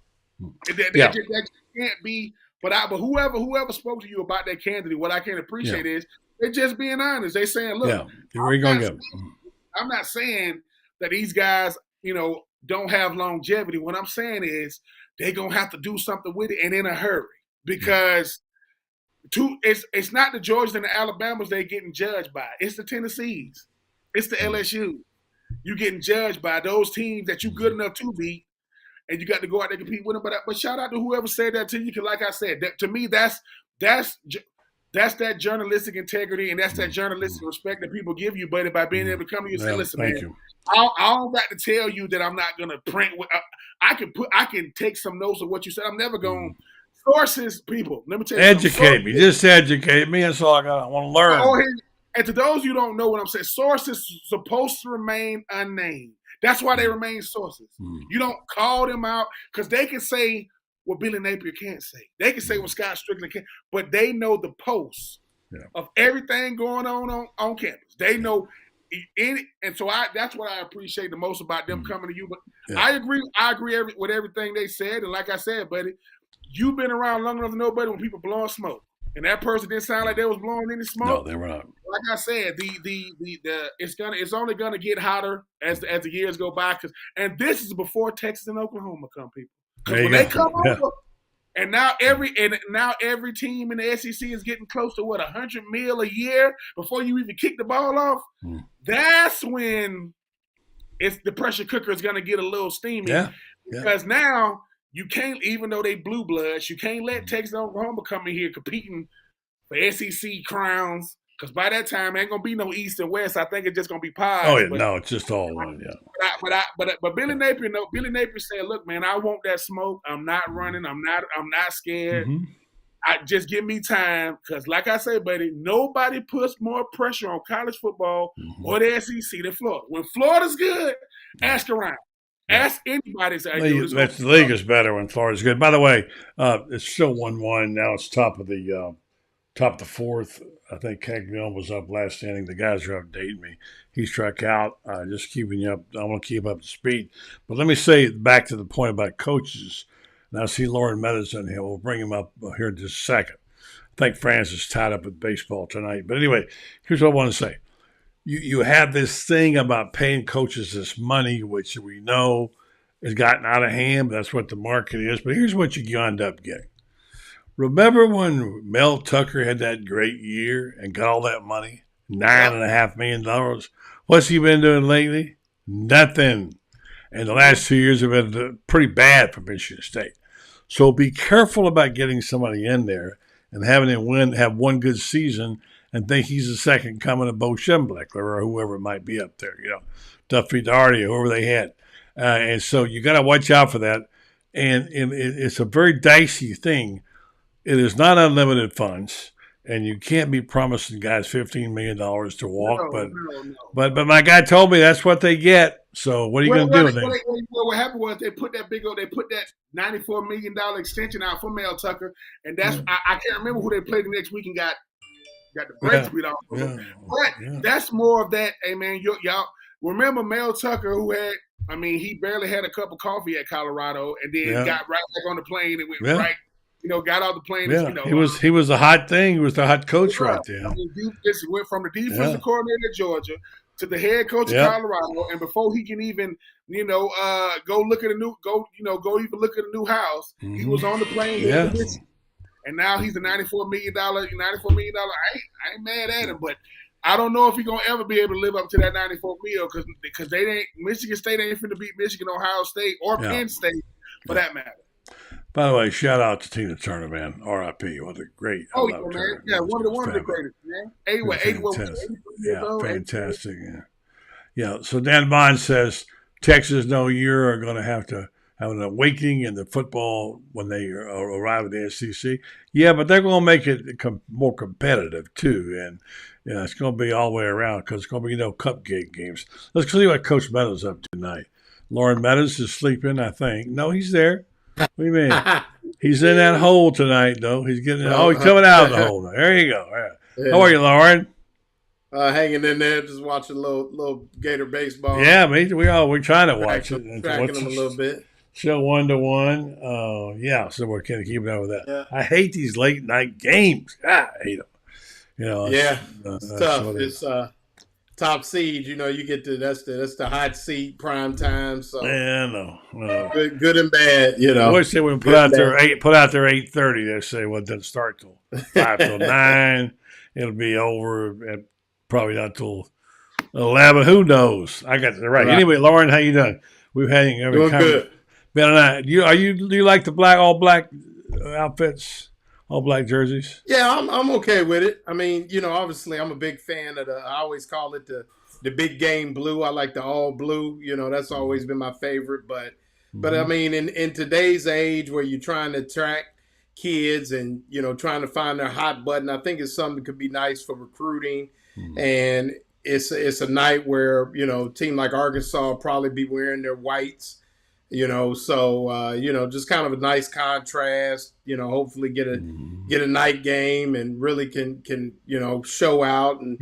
That just can't be. But whoever spoke to you about that candidate, what I can appreciate is they're just being honest. They're saying, look, I'm not saying that these guys, don't have longevity. What I'm saying is they're going to have to do something with it and in a hurry because it's not the Georgias and the Alabamas they're getting judged by. It's the Tennessees. It's the LSU. You're getting judged by those teams that you're good enough to beat, and you got to go out there and compete with them. But shout out to whoever said that to you, because like I said, to me, that's that journalistic integrity and that's that journalistic respect that people give you, buddy, by being able to come to you and say, listen, man, I don't got to tell you that I'm not going to print. I can take some notes of what you said. I'm never going to sources, people. Let me tell you educate me. Just educate me. That's all I got. I want to learn. And to those who don't know what I'm saying, sources supposed to remain unnamed. That's why they remain sources. You don't call them out because they can say what Billy Napier can't say. They can say what Scott Strickland can't, but they know the posts of everything going on campus. They know and so that's what I appreciate the most about them coming to you. But I agree with everything they said. And like I said, buddy, you've been around long enough to know, buddy, when people blowing smoke. And that person didn't sound like they was blowing any smoke. No, they were not. Like I said, it's only gonna get hotter as the years go by. And this is before Texas and Oklahoma come, people. Because when they come over, and now every team in the SEC is getting close to $100 million a year before you even kick the ball off. That's when the pressure cooker is gonna get a little steamy. Because now. You can't, even though they blue bloods, you can't let Texas and Oklahoma come in here competing for SEC crowns. Because by that time, ain't gonna be no East and West. I think it's just gonna be pies. Oh yeah, no, it's just all one. Yeah. But Billy Napier, Billy Napier said, "Look, man, I want that smoke. I'm not running. I'm not scared. I just give me time. Because, like I say, buddy, nobody puts more pressure on college football or the SEC than Florida. When Florida's good, ask around." Ask anybody. The league is better when Florida's good. By the way, it's still 1-1. Now it's top of the fourth. I think Cagnell was up last inning. The guys are updating me. He struck out. Just keeping you up. I want to keep up to speed. But let me say back to the point about coaches. Now I see Lauren Meadows in here. We'll bring him up here in just a second. I think France is tied up with baseball tonight. But anyway, here's what I want to say. You have this thing about paying coaches this money, which we know has gotten out of hand, but that's what the market is. But here's what you end up getting. Remember when Mel Tucker had that great year and got all that money? $9.5 million. What's he been doing lately? Nothing. And the last 2 years have been pretty bad for Michigan State. So be careful about getting somebody in there and having him have one good season and think he's the second coming of Bo Schembechler or whoever it might be up there, Duffy Daugherty or whoever they had. And so you got to watch out for that. And it's a very dicey thing. It is not unlimited funds, and you can't be promising guys $15 million to walk. But my guy told me that's what they get. So what are you going to do with it? What happened was they put that $94 million extension out for Mel Tucker, and that's I can't remember who they played the next week and got the brakes beat off. But that's more of that. Hey man, y'all remember Mel Tucker, who had, he barely had a cup of coffee at Colorado, and then got right back on the plane and went right. Got off the plane. He was the hot thing. He was the hot coach right there. This went from the defensive coordinator at Georgia to the head coach of Colorado, and before he can even go look at a new house, he was on the plane. And now he's a $94 million. I ain't mad at him, but I don't know if he's gonna ever be able to live up to that $94 million because Michigan State ain't finna beat Michigan, Ohio State, or Penn State for that matter. By the way, shout out to Tina Turner, man. R.I.P. What a great. Oh yeah, man. Yeah, one of the greatest, man. Fantastic. Yeah. So Dan Bond says Texas are going to have an awakening in the football when they arrive at the SEC. Yeah, but they're going to make it more competitive too, and it's going to be all the way around because it's going to be cupcake games. Let's see what Coach Meadows up to tonight. Lauren Meadows is sleeping, I think. No, he's there. What do you mean? He's in that hole tonight, though. He's getting. Oh, he's coming out of the hole now. There you go. Yeah. How are you, Lauren? Hanging in there, just watching a little Gator baseball. Yeah, we're trying to watch it. Tracking them a little bit. Show 1-1. Yeah, so we're kind of keeping up with that. Yeah. I hate these late night games. God, I hate them. It's tough. It's top seed. You get that's the hot seat prime time. So yeah, no. Good and bad. I always say when we put out there 8:30. They say it doesn't start till 5 till 9. It'll be over at probably not till 11. Who knows? I got that right. Anyway, Lauren, how you doing? We've had doing good. Ben and I. Do you like the all black outfits, all black jerseys? Yeah, I'm okay with it. I mean, obviously I'm a big fan of I always call it the big game blue. I like the all blue. That's always been my favorite. But I mean, in today's age where you're trying to track kids and trying to find their hot button, I think it's something that could be nice for recruiting. And it's a night where a team like Arkansas will probably be wearing their whites. So just kind of a nice contrast. Hopefully get a night game and really can show out and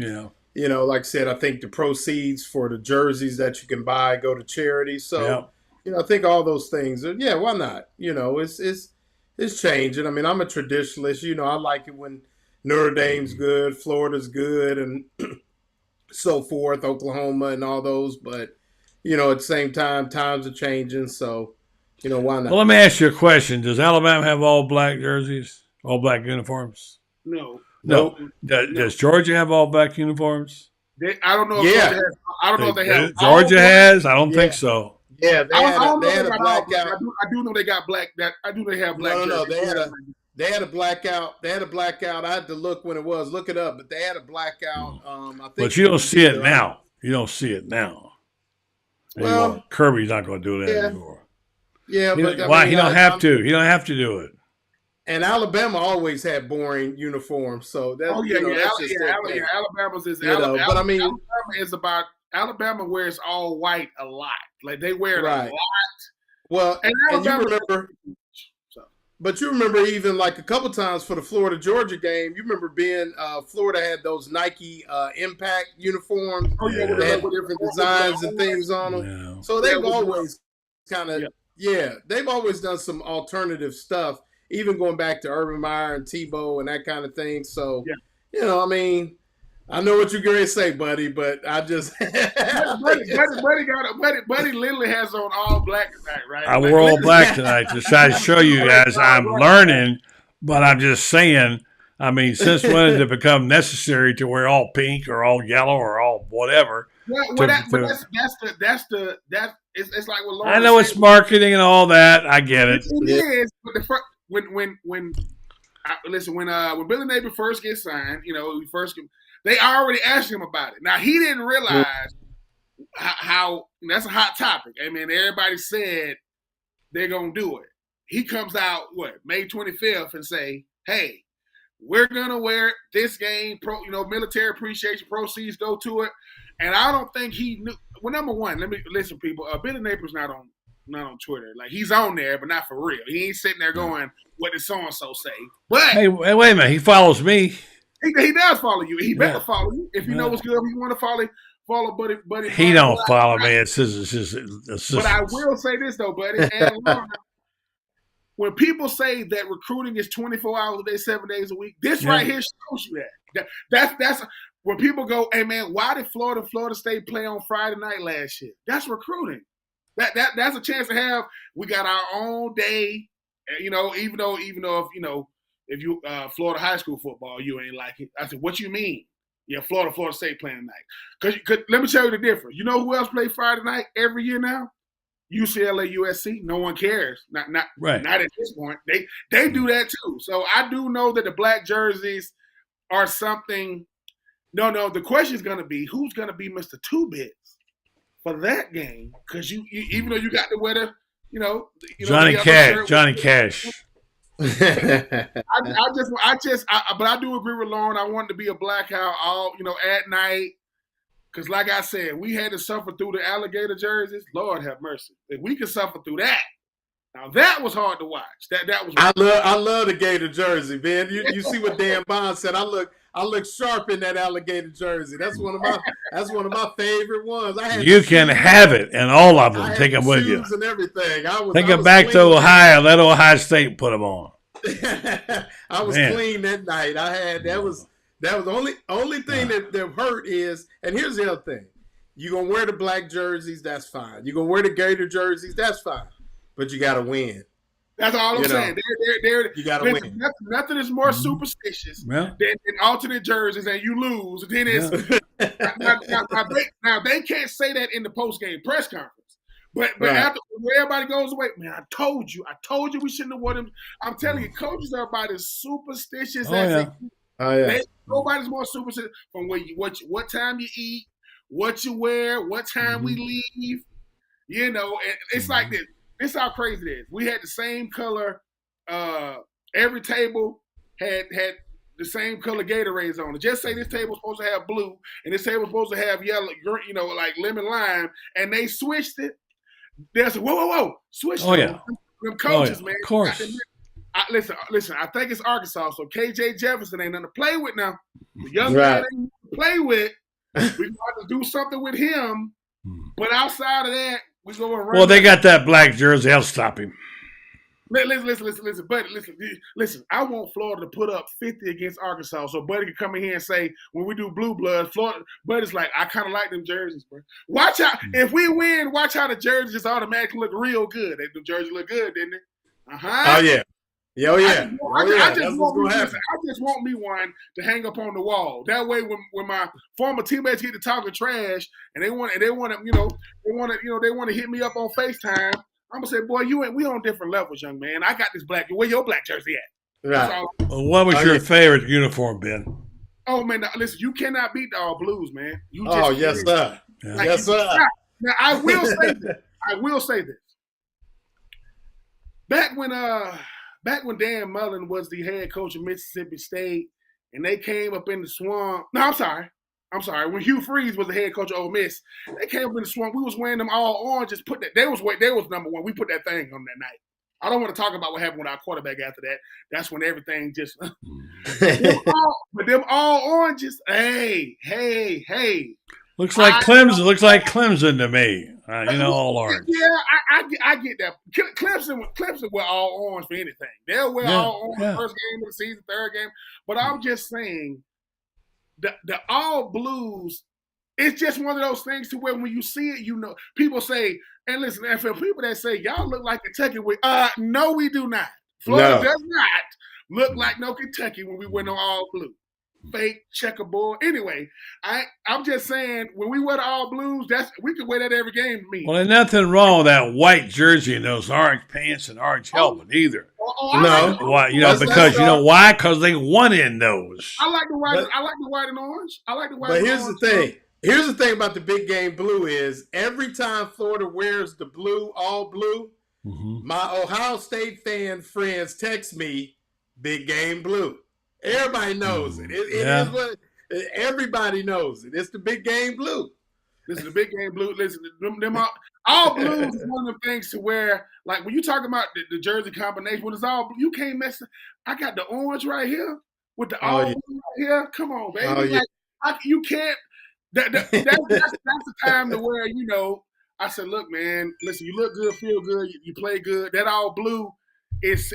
like I said, I think the proceeds for the jerseys that you can buy go to charity. So I think all those things. Why not? It's changing. I mean, I'm a traditionalist. I like it when Notre Dame's good, Florida's good, and so forth, Oklahoma and all those, but. At the same time, times are changing, so, why not? Well, let me ask you a question. Does Alabama have all black jerseys, all black uniforms? No. Does Georgia have all black uniforms? I don't know if I don't know if they have. Georgia has? I don't think so. Yeah, they had a blackout. I do know they got black. I do know they have black. No, they had a blackout. They had a blackout. I had to look when it was. Look it up, but they had a blackout. I think. But you don't see it now. You don't see it now. Well, Kirby's not going to do that anymore. Yeah, but why? He don't have to. He don't have to do it. And Alabama always had boring uniforms, so that's Alabama's is. Alabama, but I mean, Alabama is about Alabama wears all white a lot. Like they wear it a lot. Well, and you remember. But you remember even like a couple times for the Florida-Georgia game, you remember Florida had those Nike Impact uniforms. They had different designs and things on them. Yeah. So they've always kind of, they've always done some alternative stuff, even going back to Urban Meyer and Tebow and that kind of thing. So, I mean, I know what you're going to say, buddy, but I just buddy literally has on all black tonight, right? I wore all black tonight to try to show you guys I'm learning, but I'm just saying. I mean, since when did it become necessary to wear all pink or all yellow or all whatever? It's like with Lauren. I know it's marketing and all that. I get it. It is, but when Billy Napier first gets signed, they already asked him about it. Now, he didn't realize how that's a hot topic. I mean, everybody said they're going to do it. He comes out, May 25th and say, hey, we're going to wear it this game. Military appreciation proceeds go to it. And I don't think he knew. Well, number one, listen, people. Billy Napier's not on Twitter. Like, he's on there, but not for real. He ain't sitting there going, what did so-and-so say? But hey, wait a minute. He follows me. He does follow you. He better follow you. If you know what's good, if you want to follow buddy. He don't follow me. It's just But I will say this though, buddy. And Lauren, when people say that recruiting is 24 hours a day, 7 days a week, this right here shows you that. That's when people go, hey man, why did Florida State play on Friday night last year? That's recruiting. That's a chance to have. We got our own day. Even though if you Florida high school football, you ain't like it. I said, what you mean? Yeah, Florida State playing tonight. Cause let me tell you the difference. You know who else plays Friday night every year now? UCLA, USC. No one cares. Not at this point. They do that too. So I do know that the black jerseys are something. No. The question is going to be who's going to be Mr. Two Bits for that game? Because you even though you got to wear the Johnny Cash. But I do agree with Lauren. I wanted to be a blackout at night because, like I said, we had to suffer through the alligator jerseys. Lord have mercy. If we could suffer through that, Now that was hard to watch. That was. I love the Gator jersey, man. You see what Dan Bond said? I look sharp in that alligator jersey. That's one of my favorite ones. You can have it and all of them. Take them with you. And everything. Take them back to Ohio. Let Ohio State put them on. I was clean that night. That was the only thing that hurt is, and here's the other thing. You're going to wear the black jerseys, that's fine. You're going to wear the Gator jerseys, that's fine. But you got to win. That's all I'm saying. You got to win. Nothing is more superstitious than alternate jerseys and you lose. Then it's now they can't say that in the post-game press conference. But after everybody goes away, man, I told you we shouldn't have worn them. I'm telling you, coaches are about as superstitious as nobody's more superstitious from what time you eat, what you wear, what time we leave. You know, and it's like this. This is how crazy it is. We had the same color. Every table had the same color Gatorades on it. Just say this table was supposed to have blue and this table was supposed to have yellow, you know, like lemon lime, and they switched it. They said, whoa, switch it. Them coaches, man. Of course. Listen, I think it's Arkansas, so KJ Jefferson ain't nothing to play with now. The young man ain't nothing to play with. We got to do something with him. But outside of that, we go around. Well, they got that black jersey. I'll stop him. Listen, Buddy, listen. I want Florida to put up 50 against Arkansas, so Buddy can come in here and say, when we do blue blood, Florida, Buddy's like, I kind of like them jerseys, bro. Watch out. If we win, watch how the jerseys just automatically look real good. The jerseys look good, didn't they? Oh, yeah. I just want me one to hang up on the wall. That way, when my former teammates get to talking trash and they want to hit me up on FaceTime, I'm gonna say, boy, we on different levels, young man. I got this black. Where your black jersey at? Right. What was your favorite uniform, Ben? Oh man, now, listen, you cannot beat the all blues, man. Yes, sir. Yes, sir. Now I will say this. Back when Dan Mullen was the head coach of Mississippi State, and they came up in the swamp. No, I'm sorry. When Hugh Freeze was the head coach of Ole Miss, they came up in the swamp. We was wearing them all oranges. They was number one. We put that thing on that night. I don't want to talk about what happened with our quarterback after that. That's when everything just. But them all oranges. Hey. Looks like Clemson. Looks like Clemson to me. All orange. Yeah, I get that. Clemson wear all orange for anything. They'll wear all orange first game of the season, third game. But I'm just saying, the all blues, it's just one of those things to where when you see it, you know, people say, and listen, and for people that say, y'all look like Kentucky, no, we do not. Florida does not look like no Kentucky when we wear no all blue. Fake checkerboard. Anyway, I'm just saying, when we wear the all blues, we could wear that every game to me. Well, there's nothing wrong with that white jersey and those orange pants and orange helmet either. No, why? Because you know why? Because they won in those. I like the white. I like the white and orange. I like the white. But here's the thing. Here's the thing about the big game blue is every time Florida wears the blue, all blue, my Ohio State fan friends text me, "Big game blue." Everybody knows it. It is what everybody knows it. It's the big game blue. Listen, the big game blue. Listen, them all blues is one of the things to wear. Like when you talk about the jersey combination, when it's all blue, you can't mess it. I got the orange right here with the all blue right here. Come on, baby. You can't. That's the time to where, you know, I said, look, man, listen, you look good, feel good, you play good. That all blue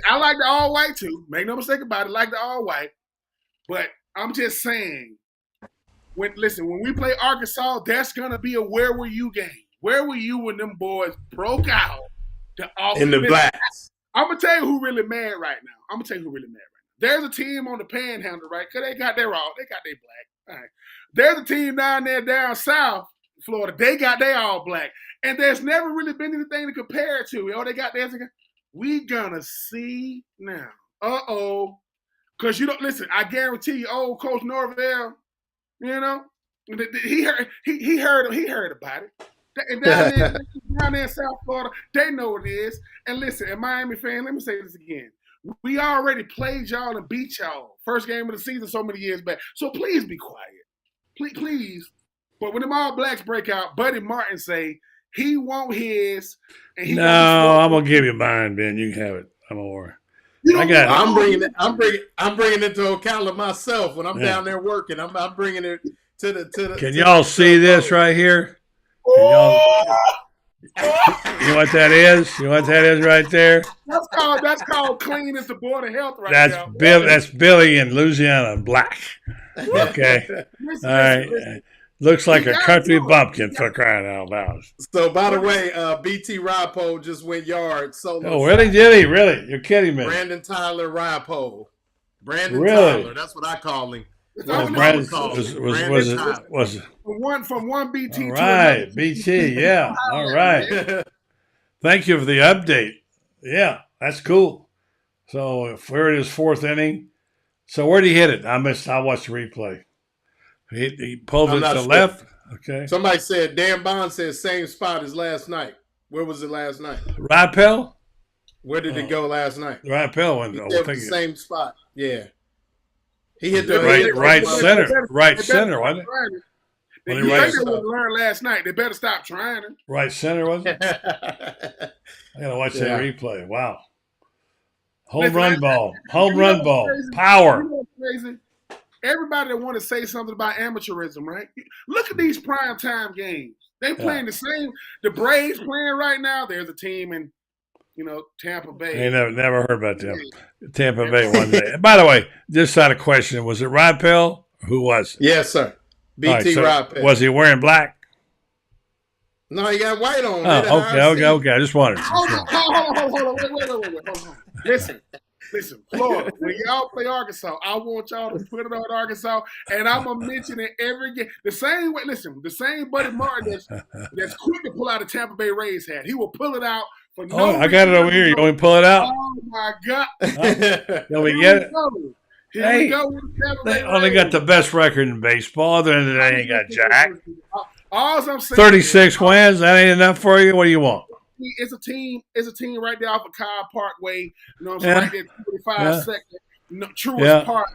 I like the all white too. Make no mistake about it, like the all white. But I'm just saying, when we play Arkansas, that's gonna be a where were you game. Where were you when them boys broke out in the blacks? I'm gonna tell you who really mad right now. There's a team on the Panhandle, right? Because they got their black. All right. There's a team down there down south, Florida. They got their all black. And there's never really been anything to compare it to. They got theirs. We gonna see now. Because you don't listen. I guarantee you, old Coach Norvell, you know, he heard about it. And down there in South Florida, they know what it is. And listen, and Miami fan, let me say this again. We already played y'all and beat y'all first game of the season so many years back. So please be quiet. Please. But when them all blacks break out, Buddy Martin say, He want his. And he No, I'm gonna give you mine, Ben. You can have it. I'm gonna worry. I got it. I'm bringing it to Ocala myself when I'm down there working. I'm bringing it to the. Can y'all see this right here? Can y'all? You know what that is? You know what that is right there? That's called clean as the board of health right that's now. That's Billy in Louisiana, black. Okay. All right. Looks like a country bumpkin for crying out loud. So, by the way, BT Ripo just went yard solo. Oh, really? Did he? Really? You're kidding me. Brandon Tyler Ripo. Brandon really? Tyler. That's what I call him. Brandon was from one BT. All right, BT. Yeah. All right. Thank you for the update. Yeah, that's cool. So we're in his fourth inning. So where did he hit it? I watched the replay. He pulled it to the left. Okay. Somebody said Dan Bond said same spot as last night. Where was it last night? Ripel? Where did it go last night? Ripel went the same spot. Yeah. He hit the right center. Right center, wasn't it? They learned last night. They better stop trying it. Right center, was it? I gotta watch that replay. Wow. Home run ball. Power. You know what's crazy? Everybody that want to say something about amateurism, right? Look at these prime time games. They playing the same. The Braves playing right now. There's a team in, Tampa Bay. I never heard about them. Tampa Bay one day. By the way, just had a question. Was it Ripel? Who was it? Yes, sir. BT Ripel. Was he wearing black? No, he got white on. Oh, okay. I just wanted. Hold on. Wait. Listen, Florida, when y'all play Arkansas, I want y'all to put it on Arkansas, and I'm going to mention it every game. The same way, the same Buddy Martin that's quick to pull out a Tampa Bay Rays hat. He will pull it out for no reason. I got it over here. You want me to pull it out? Oh, my God. You want me to get it? Here we go with the Tampa Bay They only got the best record in baseball. Other than that, they ain't got jack. All I'm saying 36 wins. That ain't enough for you? What do you want? It's a team right there off of Kyle Parkway. You know what I'm saying? Right there, 45 Truist Park.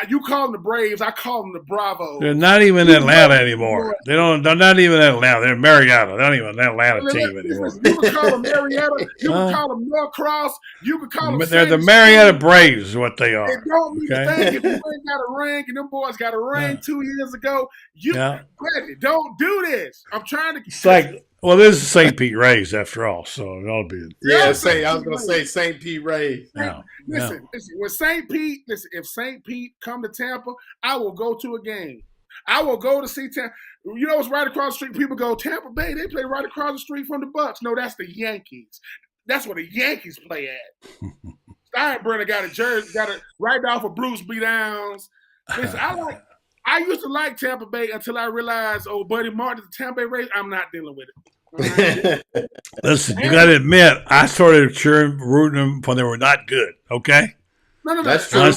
You call them the Braves, I call them the Bravos. They're not even in Atlanta anymore. They're not even in Atlanta. They're in Marietta. They're not even an Atlanta team anymore. You can call them Marietta. You can call them Norcross. You can call them. They're the Marietta Braves, is what they are. It don't mean a thing if you ain't got a ring, and them boys got a ring 2 years ago. Don't do this. I'm trying to. It's like. Well, this is St. Pete Rays after all, so it ought to be. Yeah, I was going to say St. Pete Rays. Listen, when St. Pete, if St. Pete come to Tampa, I will go to a game. I will go to see Tampa. You know what's right across the street? People go, Tampa Bay, they play right across the street from the Bucks. No, that's the Yankees. That's where the Yankees play at. Steinbrenner got a jersey, got it right off of Bruce B. Downs. Listen, I used to like Tampa Bay until I realized, Buddy Martin, the Tampa Bay Rays, I'm not dealing with it. Listen, you got to admit, I started rooting them when they were not good. Okay, no, that's true. I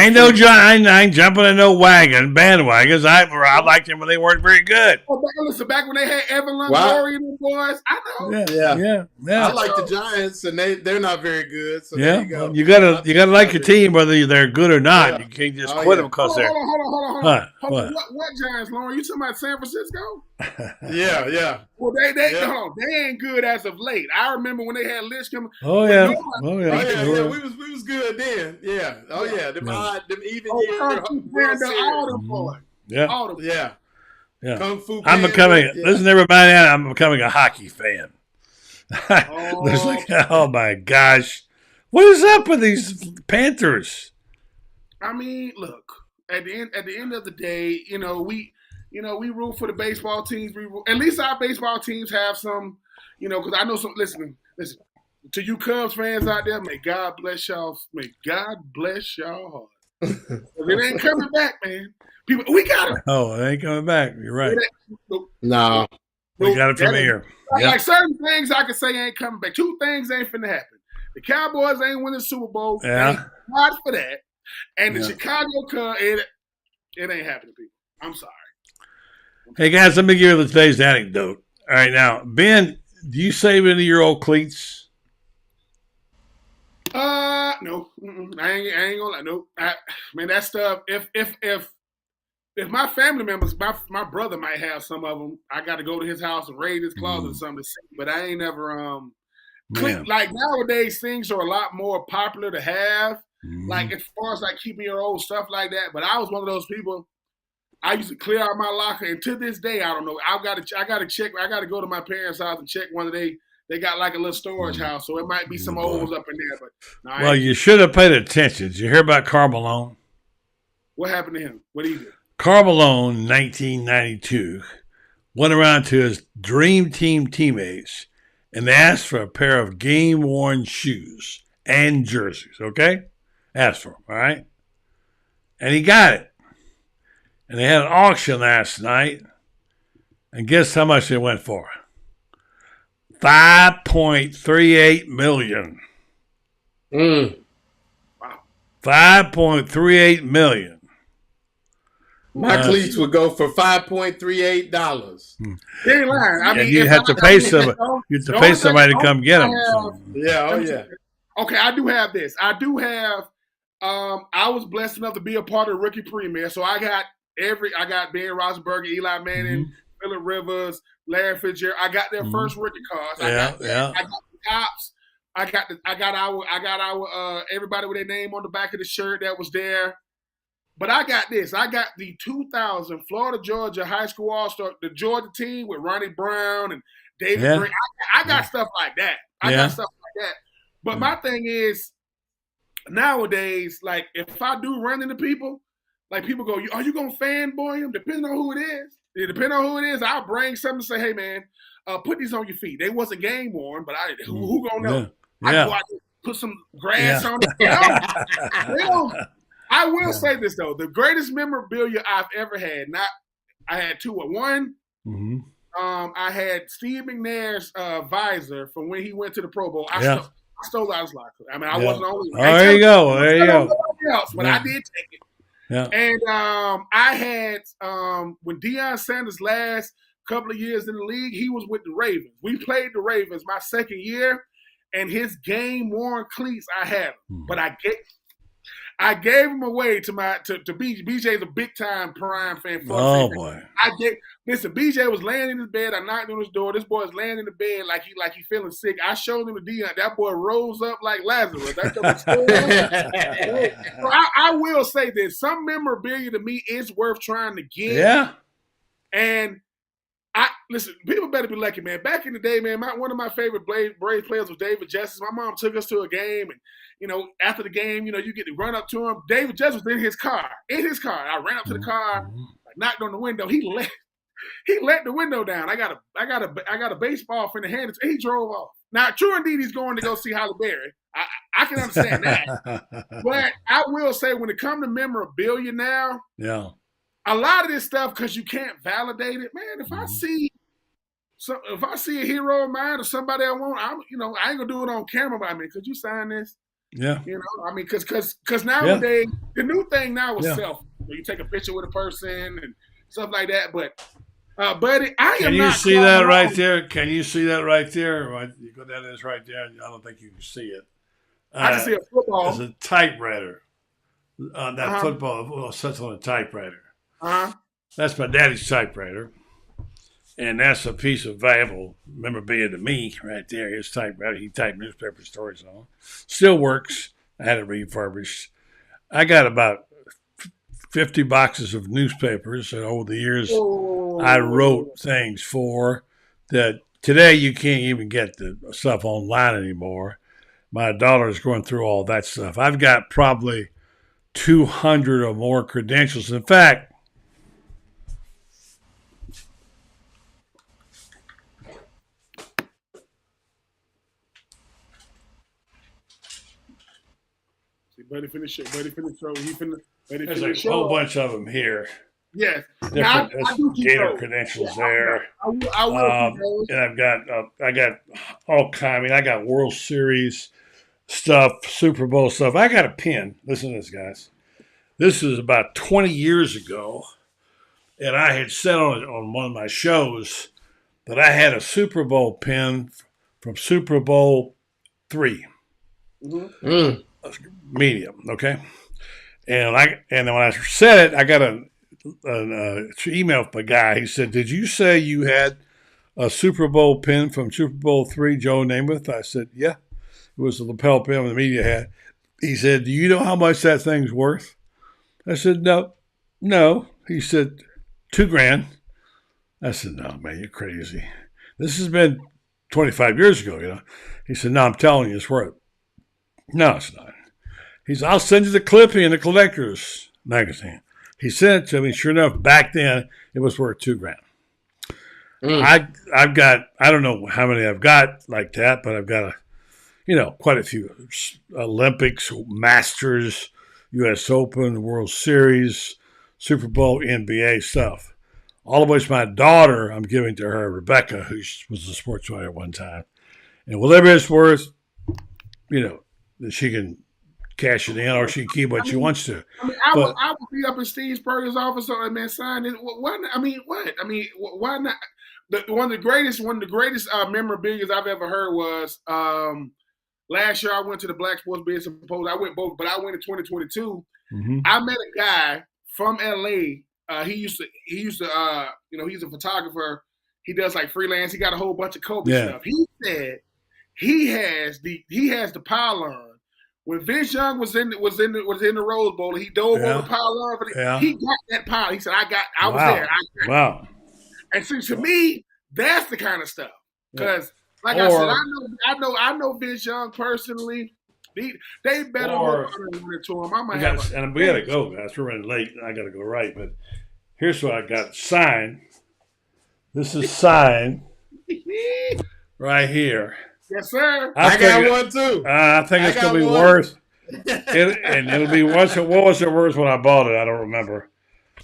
ain't I ain't jumping in no bandwagons. I liked them when they weren't very good. Listen, back when they had Evan Longoria and the boys, I know. Yeah. I like the Giants, and they're not very good. So there you go. You gotta like your team whether they're good or not. Yeah. You can't just quit them because they're. Hold on. What Giants, Lauren? You talking about San Francisco? Yeah. Well, they ain't good as of late. I remember when they had Lish come. Oh yeah. We was good then. Yeah. Oh yeah. Them even years. All them boys. Yeah. All them. Yeah. Kung Fu. Listen, everybody, I'm becoming a hockey fan. Oh my gosh, what is up with these Panthers? I mean, look. At the end of the day, we root for the baseball teams. At least our baseball teams have some, because I know some. Listen. To you Cubs fans out there, may God bless y'all. May God bless y'all heart. It ain't coming back, man. People, we got it. Oh, it ain't coming back. You're right. No. We got it from here. Like certain things I can say ain't coming back. Two things ain't finna happen. The Cowboys ain't winning the Super Bowl. Yeah. Not for that. And the Chicago Cubs, it ain't happening, people. I'm sorry. Hey, guys, let me give you today's anecdote. All right, now, Ben, do you save any of your old cleats? No. I ain't gonna lie. Nope. Man, that stuff, if if my family members, my brother might have some of them. I got to go to his house and raid his closet or something to see. But I ain't never like nowadays things are a lot more popular to have. Like as far as like keeping your old stuff like that. But I was one of those people. I used to clear out my locker, and to this day, I don't know. I got to check. I got to go to my parents' house and check one of they got like a little storage house, so it might be some old ones up in there. But well, you should have paid attention. Did you hear about Karl Malone? What happened to him? What did he do? Karl Malone, 1992, went around to his dream team teammates and asked for a pair of game-worn shoes and jerseys, okay? Asked for them, all right? And he got it. And they had an auction last night. And guess how much it went for? $5.38 million. Wow. $5.38 million. My cleats would go for $5.38. They ain't lying. I mean, you have to pay somebody. You have to pay somebody to come get them. Yeah, oh yeah. Okay, I do have this. I do have. I was blessed enough to be a part of rookie premier, so I got Ben Roethlisberger, Eli Manning, Phillip Rivers, Larry Fitzgerald. I got their first rookie cards. I got the tops. I got our everybody with their name on the back of the shirt that was there. But I got this. I got the 2000 Florida Georgia High School All-Star, the Georgia team with Ronnie Brown and David Green. I got stuff like that. I got stuff like that. But my thing is, nowadays, like if I do run into people, like people go, "Are you gonna fanboy him?" Depending on who it is, I'll bring something to say, "Hey man, put these on your feet." They wasn't game worn, but who gonna know? I go out and put some grass on it. I will say this though: the greatest memorabilia I've ever had. I had two. One, I had Steve McNair's visor from when he went to the Pro Bowl. I stole out his locker. I mean, I wasn't the only one. There you go. Else, but I did take it. Yeah. And I had when Deion Sanders' last couple of years in the league, he was with the Ravens. We played the Ravens my second year, and his game worn cleats I had them, but I gave him away to BJ. BJ's a big time Prime fan. Boy! Listen. BJ was laying in his bed. I knocked on his door. This boy's laying in the bed like he feeling sick. I showed him the Deion. That boy rose up like Lazarus. That's so I will say this: some memorabilia to me is worth trying to get. Yeah. And listen, people better be lucky, man. Back in the day, man, one of my favorite Braves players was David Justice. My mom took us to a game, and after the game, you get to run up to him. David Justice was in his car. I ran up to the car, knocked on the window. He let the window down. I got a baseball in the hand. He drove off. Now, true indeed, he's going to go see Halle Berry. I can understand that, but I will say when it comes to memorabilia now, a lot of this stuff, because you can't validate it, man. If I see a hero of mine or somebody I want, I ain't gonna do it on camera. But I mean, could you sign this? Yeah. I mean, because nowadays the new thing now is selfie. You take a picture with a person and stuff like that. But, buddy, Can you see that right there? Can you see that right there? Right, you go down this right there. I don't think you can see it. I can see a football. It's a typewriter. That football sits on a typewriter. That's my daddy's typewriter. And that's a piece of valuable memorabilia to me right there. His typewriter. He typed newspaper stories on. Still works. I had it refurbished. I got about 50 boxes of newspapers that over the years I wrote things for that today you can't even get the stuff online anymore. My daughter's going through all that stuff. I've got probably 200 or more credentials. In fact, Buddy finna show. There's a whole bunch of them here. Yes. Different Gator credentials there. I will. And I got all kind. I mean, I got World Series stuff, Super Bowl stuff. I got a pin. Listen to this, guys. This is about 20 years ago, and I had said on one of my shows that I had a Super Bowl pin from Super Bowl III. Medium, okay? And then when I said it, I got a an email from a guy. He said, "Did you say you had a Super Bowl pin from Super Bowl III, Joe Namath?" I said, "Yeah, it was the lapel pin the media had." He said, "Do you know how much that thing's worth?" I said, No. He said, $2,000. I said, "No, man, you're crazy. This has been 25 years ago, He said, "No, I'm telling you, it's worth it." No, it's not. He said, "I'll send you the clipping in the collector's magazine." He sent it to me. Sure enough, back then it was worth $2,000. I've got, I don't know how many I've got like that, but I've got quite a few Olympics, Masters, U.S. Open, World Series, Super Bowl, NBA stuff. All of which my daughter, I'm giving to her, Rebecca, who was a sports writer at one time. And whatever it's worth, that she can cash it in or she can keep what she wants to. I would be up in Steve Spurrier's office or man sign it. Why not? One of the greatest memorabilia I've ever heard was last year I went to the Black Sports Business Symposium. I went both, but I went in 2022. Mm-hmm. I met a guy from LA. He's a photographer. He does like freelance. He got a whole bunch of Kobe stuff. He said he has the pylon. When Vince Young was in the Rose Bowl, he dove over the pylon. He got that pylon. He said, "I was there." Wow. And so to me, that's the kind of stuff. Because, like I said, I know Vince Young personally. They better hold on to him. And we got to go, guys. We're running late. I got to go right. But here's what I got signed. This is signed right here. Yes, sir. I got one too. I think it's going to be worth. And it'll be what was it worth when I bought it? I don't remember.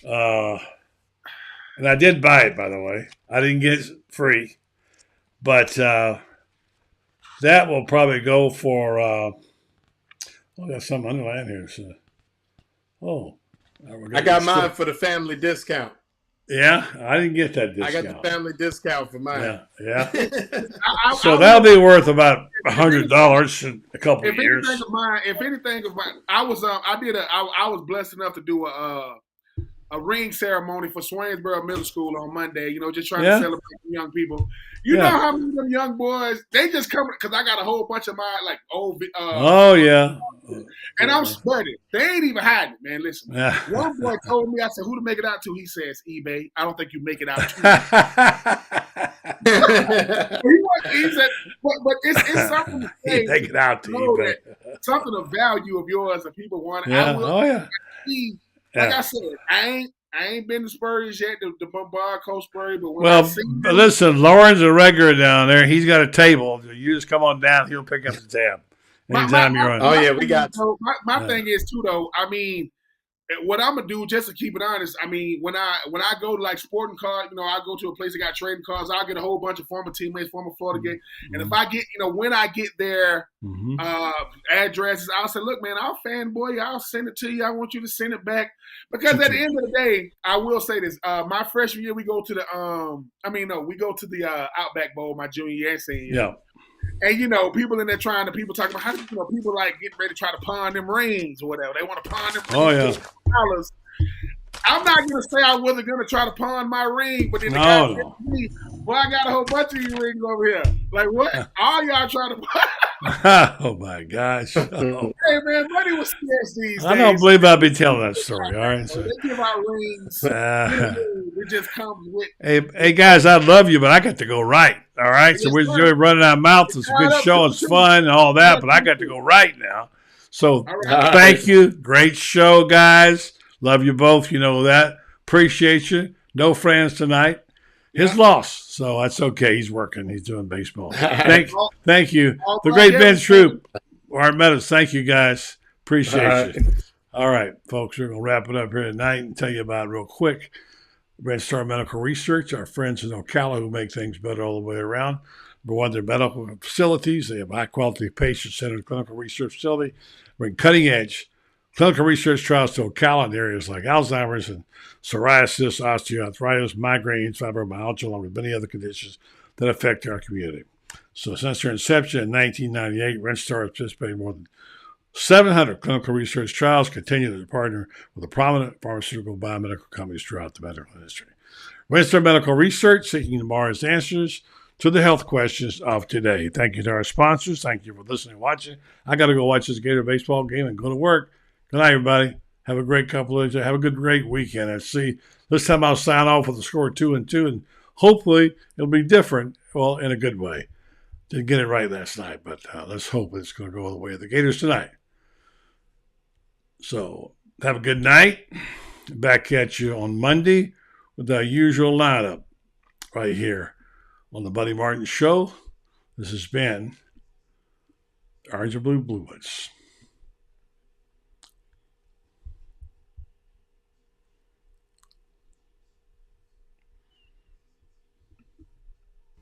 And I did buy it, by the way. I didn't get it free, but that will probably go for. I got something underlined here. So, I got mine for the family discount. Yeah, I didn't get that discount. I got the family discount for mine. Yeah. So that'll be worth about $100 in a couple of years. If anything of mine, I was blessed enough to do a ring ceremony for Swainsboro Middle School on Monday. Just trying to celebrate young people. You know how many of them young boys, they just come, because I got a whole bunch of mine, like old. And I'm spreading. They ain't even hiding it, man. Listen, one boy told me, I said, "Who to make it out to?" He says, "eBay." I don't think you make it out to. He said, but it's something to say. Take it out to eBay. Something of value of yours that people want. Yeah. Like I said, I ain't been to Spurs yet, the bombard Coach Spurrier, but listen, Lauren's a regular down there. He's got a table. You just come on down, he'll pick up the tab. Anytime you're on. We got. My thing is too, though. I mean, what I'm gonna do, just to keep it honest. I mean, when I go to like sporting cards, I go to a place that got trading cards. I'll get a whole bunch of former teammates, former Florida game, and if I get, when I get their addresses, I'll say, "Look, man, I'll fanboy you. I'll send it to you. I want you to send it back." Because at the end of the day, I will say this: my freshman year, we go to the Outback Bowl my junior year and senior year. Yeah. And people in there people talking about how people like getting ready to try to pawn them rings or whatever. They want to pawn them rings. Oh yeah. I'm not gonna say I wasn't gonna try to pawn my ring, but then I got a whole bunch of you rings over here. Like what? All y'all trying to pawn. Oh my gosh. Hey man, money was scarce these days. I don't believe I'll be telling that story. All right. So. They give out rings. It just comes with. Hey guys, I love you, but I got to go right. All right. So we're running our mouths. It's a good show. It's fun and all that, but I got to go right now. So thank you. Great show, guys. Love you both. You know that. Appreciate you. No friends tonight. His loss. So that's okay. He's working. He's doing baseball. Thank you. The great Ben Troop. Art Meadows. Thank you, guys. Appreciate you. All right, folks. We're going to wrap it up here tonight and tell you about it real quick. Red Star Medical Research, our friends in Ocala who make things better all the way around. Number one, their medical facilities. They have high-quality patient-centered clinical research facility. Bring cutting-edge clinical research trials to Ocala in areas like Alzheimer's and psoriasis, osteoarthritis, migraines, fibromyalgia, along with many other conditions that affect our community. So since their inception in 1998, Red Star has participated in more than 700 clinical research trials continue to partner with the prominent pharmaceutical biomedical companies throughout the medical industry. Winston Medical Research, seeking tomorrow's answers to the health questions of today. Thank you to our sponsors. Thank you for listening and watching. I got to go watch this Gator baseball game and go to work. Good night, everybody. Have a great have a great weekend. And see, this time I'll sign off with a score of 2-2, and hopefully it'll be different, well, in a good way. Didn't get it right last night, but let's hope it's going to go the way of the Gators tonight. So have a good night. Back at you on Monday with our usual lineup right here on the Buddy Martin Show. This has been Orange and Blue Bluewoods.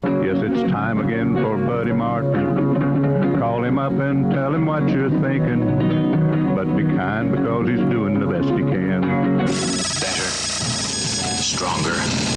Yes, it's time again for Buddy Martin. Call him up and tell him what you're thinking. But be kind because he's doing the best he can. Better. Stronger.